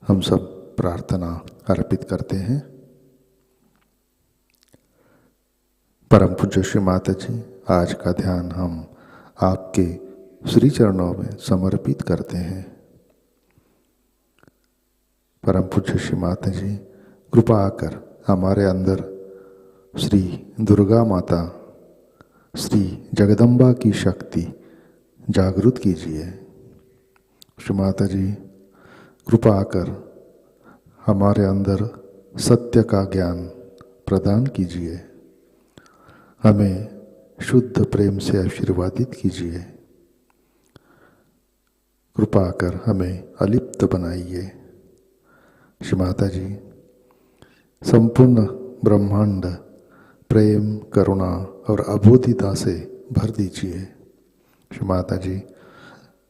हम सब प्रार्थना अर्पित करते हैं। परम पूज्य श्री माता जी, आज का ध्यान हम आपके श्री चरणों में समर्पित करते हैं। परम पूज्य श्री माता जी, कृपा आकर हमारे अंदर श्री दुर्गा माता, श्री जगदम्बा की शक्ति जागृत कीजिए। श्री माता जी, कृपा आकर हमारे अंदर सत्य का ज्ञान प्रदान कीजिए। हमें शुद्ध प्रेम से आशीर्वादित कीजिए। कृपा कर हमें अलिप्त बनाइए। श्री माता जी, संपूर्ण ब्रह्मांड प्रेम, करुणा और अबोधिता से भर दीजिए। श्री माता जी,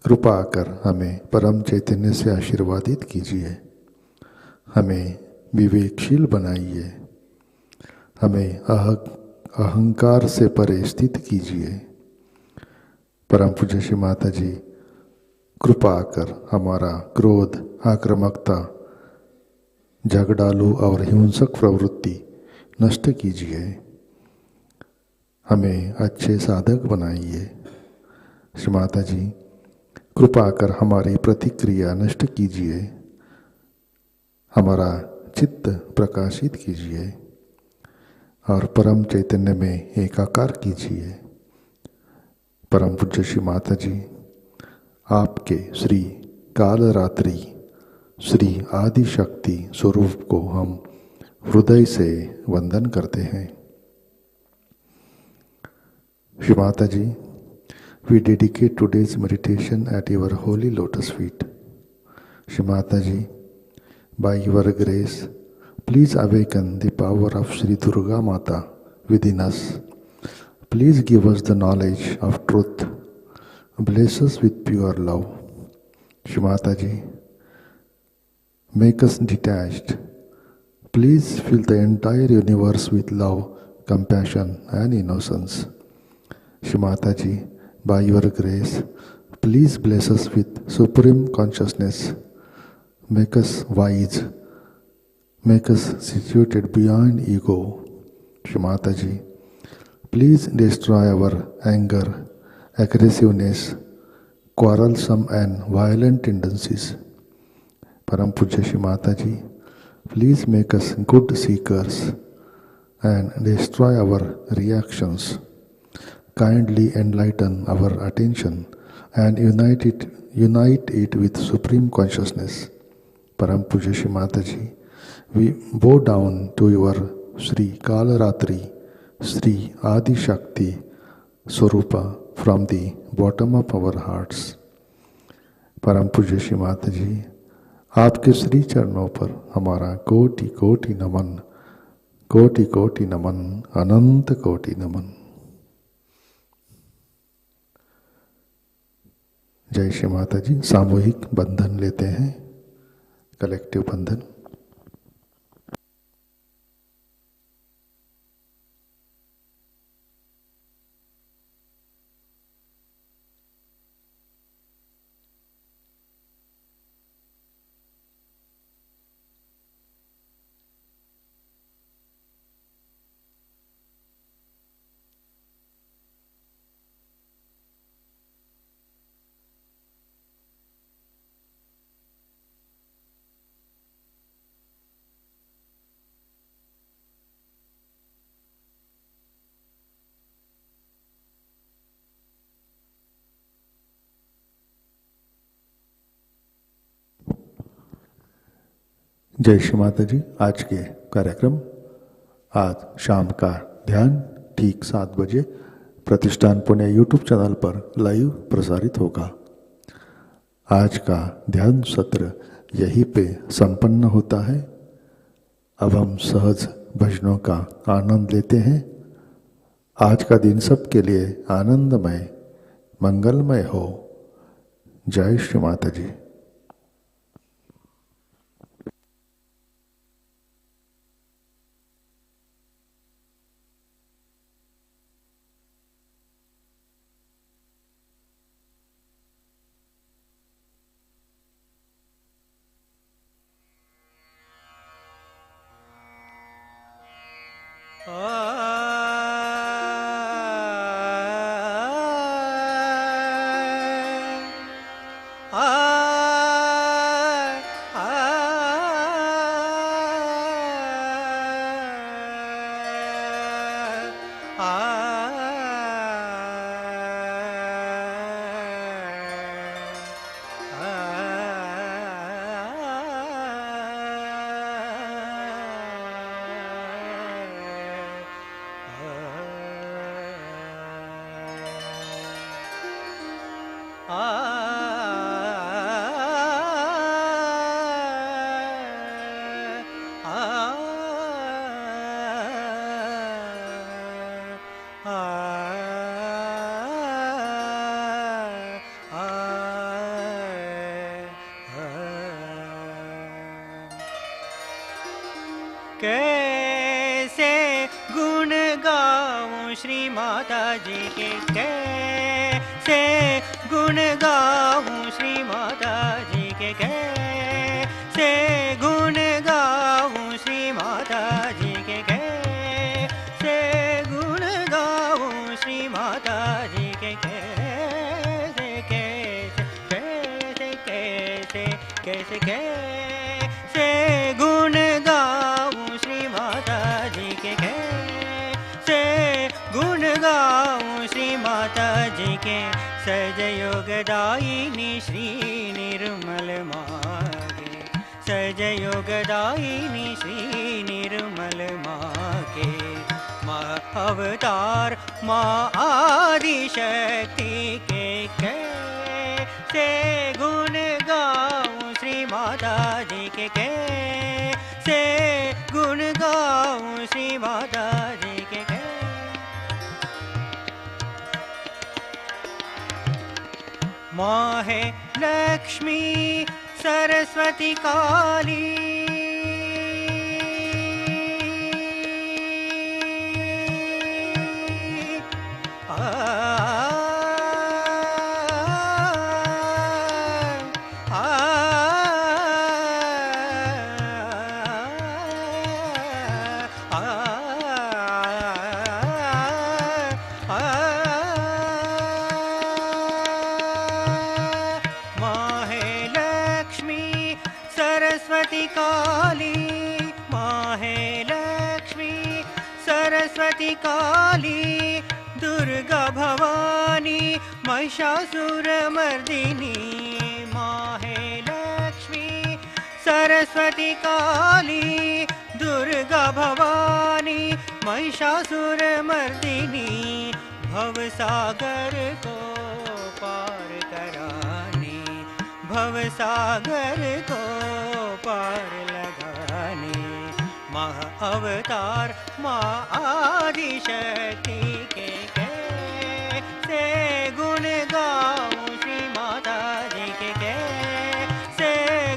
कृपा कर हमें परम चैतन्य से आशीर्वादित कीजिए। हमें विवेकशील बनाइए। हमें अहंकार से परे स्थित कीजिए। परम पूज्य श्री माता जी, कृपा कर हमारा क्रोध, आक्रामकता, झगड़ालू और हिंसक प्रवृत्ति नष्ट कीजिए। हमें अच्छे साधक बनाइए। श्री माता जी, कृपा कर हमारी प्रतिक्रिया नष्ट कीजिए। हमारा चित्त प्रकाशित कीजिए और परम चैतन्य में एकाकार कीजिए। परम पूज्य श्री माता जी, आपके श्री कालरात्रि, श्री आदि शक्ति स्वरूप को हम हृदय से वंदन करते हैं। श्री माता जी, we dedicate today's meditation at your holy lotus feet. Shri Mataji, by your grace, please awaken the power of Shri Durga Mata within us. Please give us the knowledge of truth. Bless us with pure love. Shri Mataji, make us detached. Please fill the entire universe with love, compassion and innocence. Shri Mataji, by your grace, please bless us with supreme consciousness. Make us wise. Make us situated beyond ego. Shri Mataji, please destroy our anger, aggressiveness, quarrelsome and violent tendencies. Param Puja Shri Mataji, please make us good seekers and destroy our reactions. Kindly enlighten our attention and unite it with supreme consciousness. Param Puja Shri Mataji, we bow down to your Shri Kalaratri, Shri Adi Shakti Swarupa from the bottom of our hearts. परम पूज्य श्री माता जी, आपके श्री चरणों पर हमारा कोटि कोटि नमन, कोटि कोटि नमन, अनंत कोटि नमन। जय श्री माता जी। सामूहिक बंधन लेते हैं, कलेक्टिव बंधन। जय श्री माता जी। आज के कार्यक्रम, आज शाम का ध्यान ठीक 7 बजे प्रतिष्ठान पुणे यूट्यूब चैनल पर लाइव प्रसारित होगा। आज का ध्यान सत्र यहीं पे संपन्न होता है। अब हम सहज भजनों का आनंद लेते हैं। आज का दिन सबके लिए आनंदमय, मंगलमय हो। जय श्री माता जी। कैसे गुण गाऊं श्री माता जी के, कैसे गुण गाऊं श्री माता जी के, कैसे गुण गाऊं श्री माता जी के, कैसे गुण गाऊं श्री माता जी के, कैसे कैसे कैसे कैसे कैसे कैसे गुण गाऊं श्री माता जी के, कैसे गुण गाऊं श्री माता जी के। सहजयोगदायिनी श्री निर्मल मागे, सहजयोगदायिनी श्री निर्मल मागे। माँ अवतार माँ आदिशक्ति के, कैसे गुण गाऊं श्री माता जी के, कैसे गुण गाऊं श्री माता जी के। माँ है लक्ष्मी सरस्वती काली, सरस्वती काली, दुर्गा भवानी महिषासुरमर्दिनी। माँ है लक्ष्मी सरस्वती काली, दुर्गा भवानी महिषासुरमर्दिनी। भवसागर को पार करानी, भवसागर को पार लगानी। माँ अवतार माँ आदिशक्ति के, कैसे गुण गाऊं श्री माता जी के, कैसे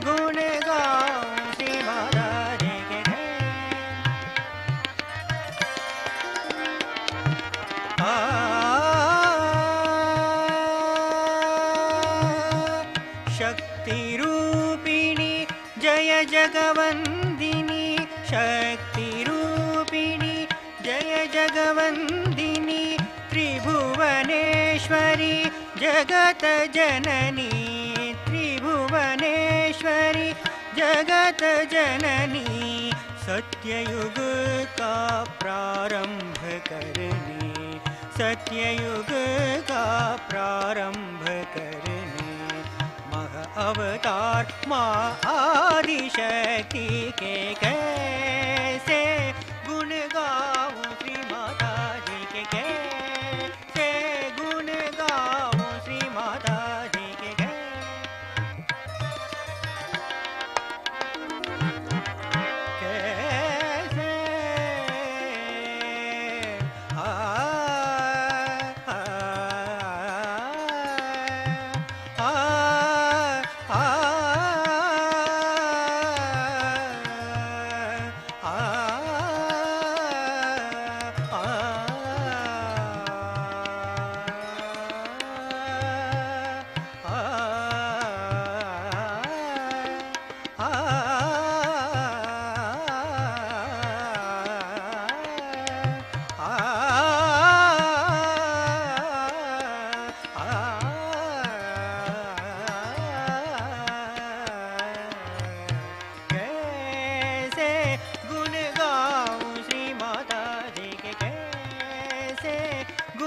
गुण गाऊं श्री माता जी के। शक्ति रूपिणी जय जगवंदिनी, शक्ति रूपिणी जय जगवंदिनी। त्रिभुवनेश्वरी जगत जननी, त्रिभुवनेश्वरी जगत जननी। सत्ययुग का प्रारंभ करनी, सत्ययुग का प्रारंभ करनी। महा अवतार माँ आदिशक्ति के, कैसे गुण गाऊं श्री माता जी के, कैसे गुण गाऊं श्री माता जी के। कैसे आ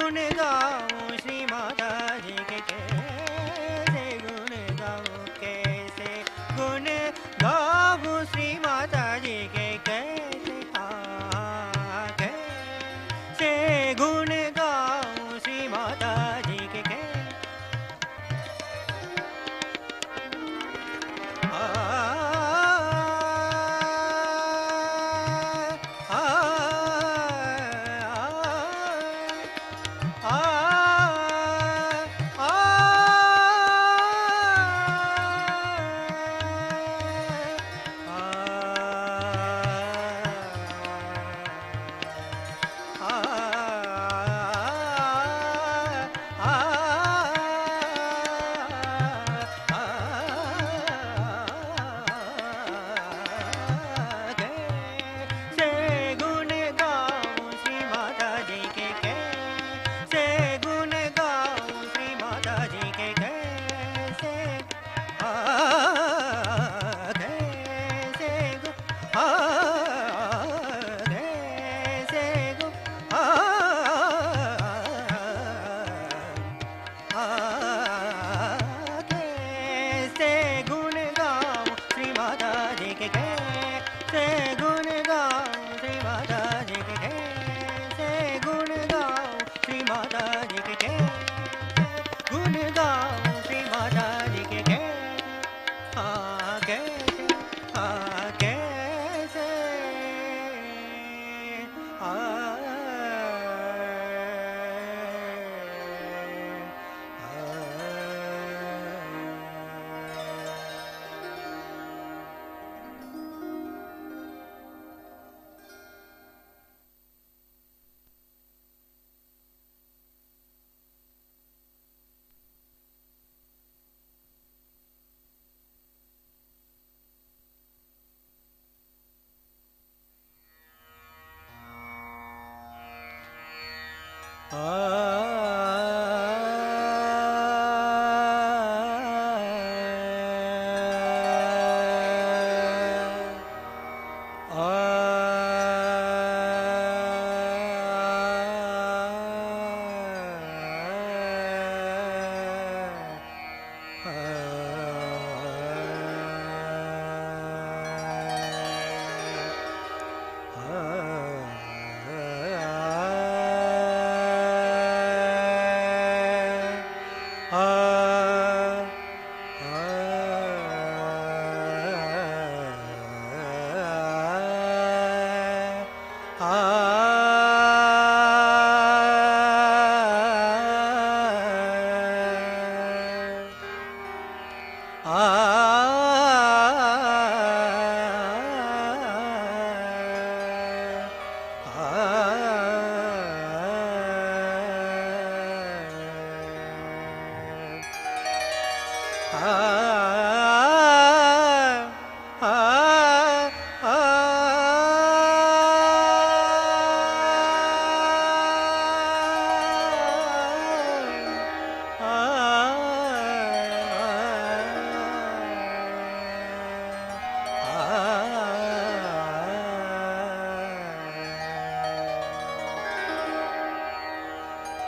गुण गाऊं श्री माता जी के कैसे गुण गाऊं, कैसे गुण गाऊं श्री माता जी के कैसे, कैसे गुण गाऊं श्री माता जी के कैसे,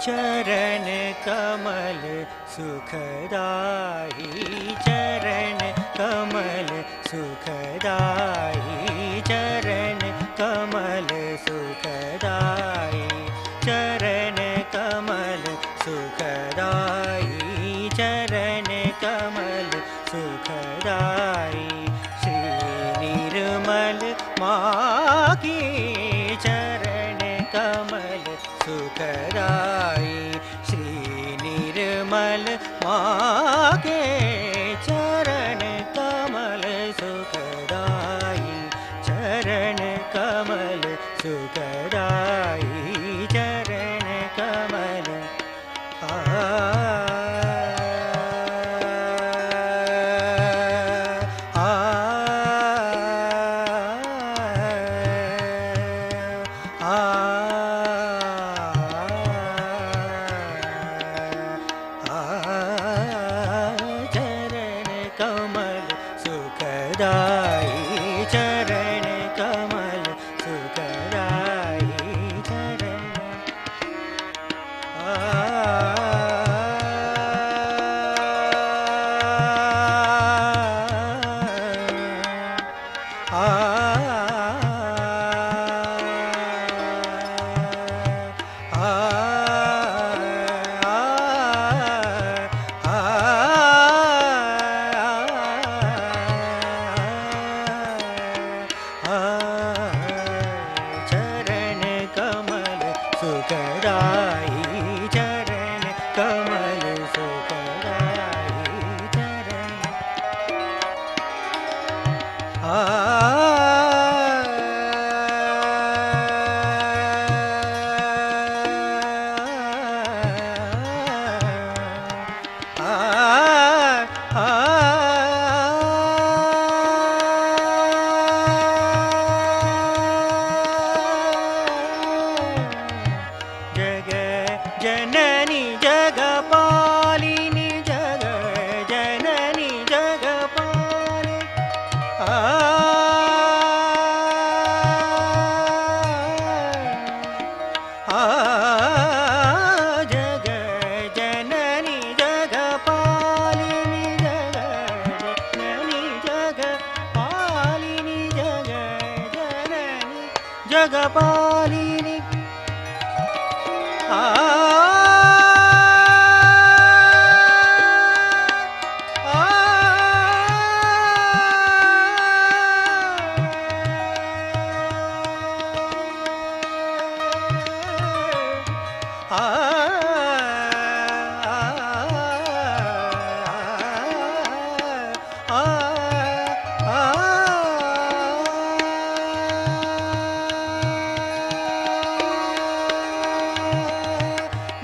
चरण कमल सुखदाई, चरण कमल सुखदाई, चरण कमल सुखदाई, चरण कमल सुखदाई, चरण कमल सुखदाई, श्री निर्मल माँ की चरण कमल सुखदाई, श्री निर्मल माँ के चरण कमल सुखदाई, चरण कमल सुखदाई, चरण कमल जय सुखदाई चरण कमल सुखदाई चरण जननी जगपालिनी जग जननी जगपालिनी जग जननी जगपालिनी जग जननी जगपालिनी जग जननी जगपालिनी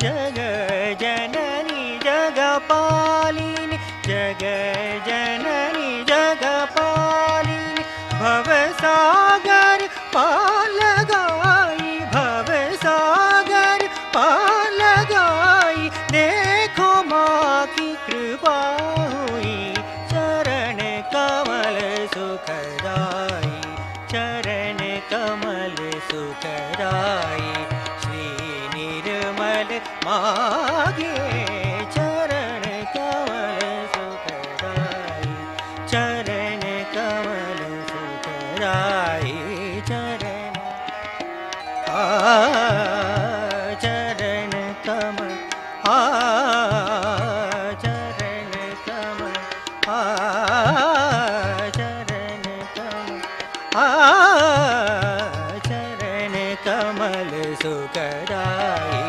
जग जननी जगपालिनी जग जननी जगपालिनी भवसागर पाल गाई भवसागर पाल गाई देखो माँ की कृपा हुई चरण कमल सुखदाई चरण कमल सुखदाई श्री निर्मल मागे चरण कमल सुखदाई चरण कमल सुखदाई चरण चरण कमल चरण कमल चरण कमल चरण कमल सुखदाई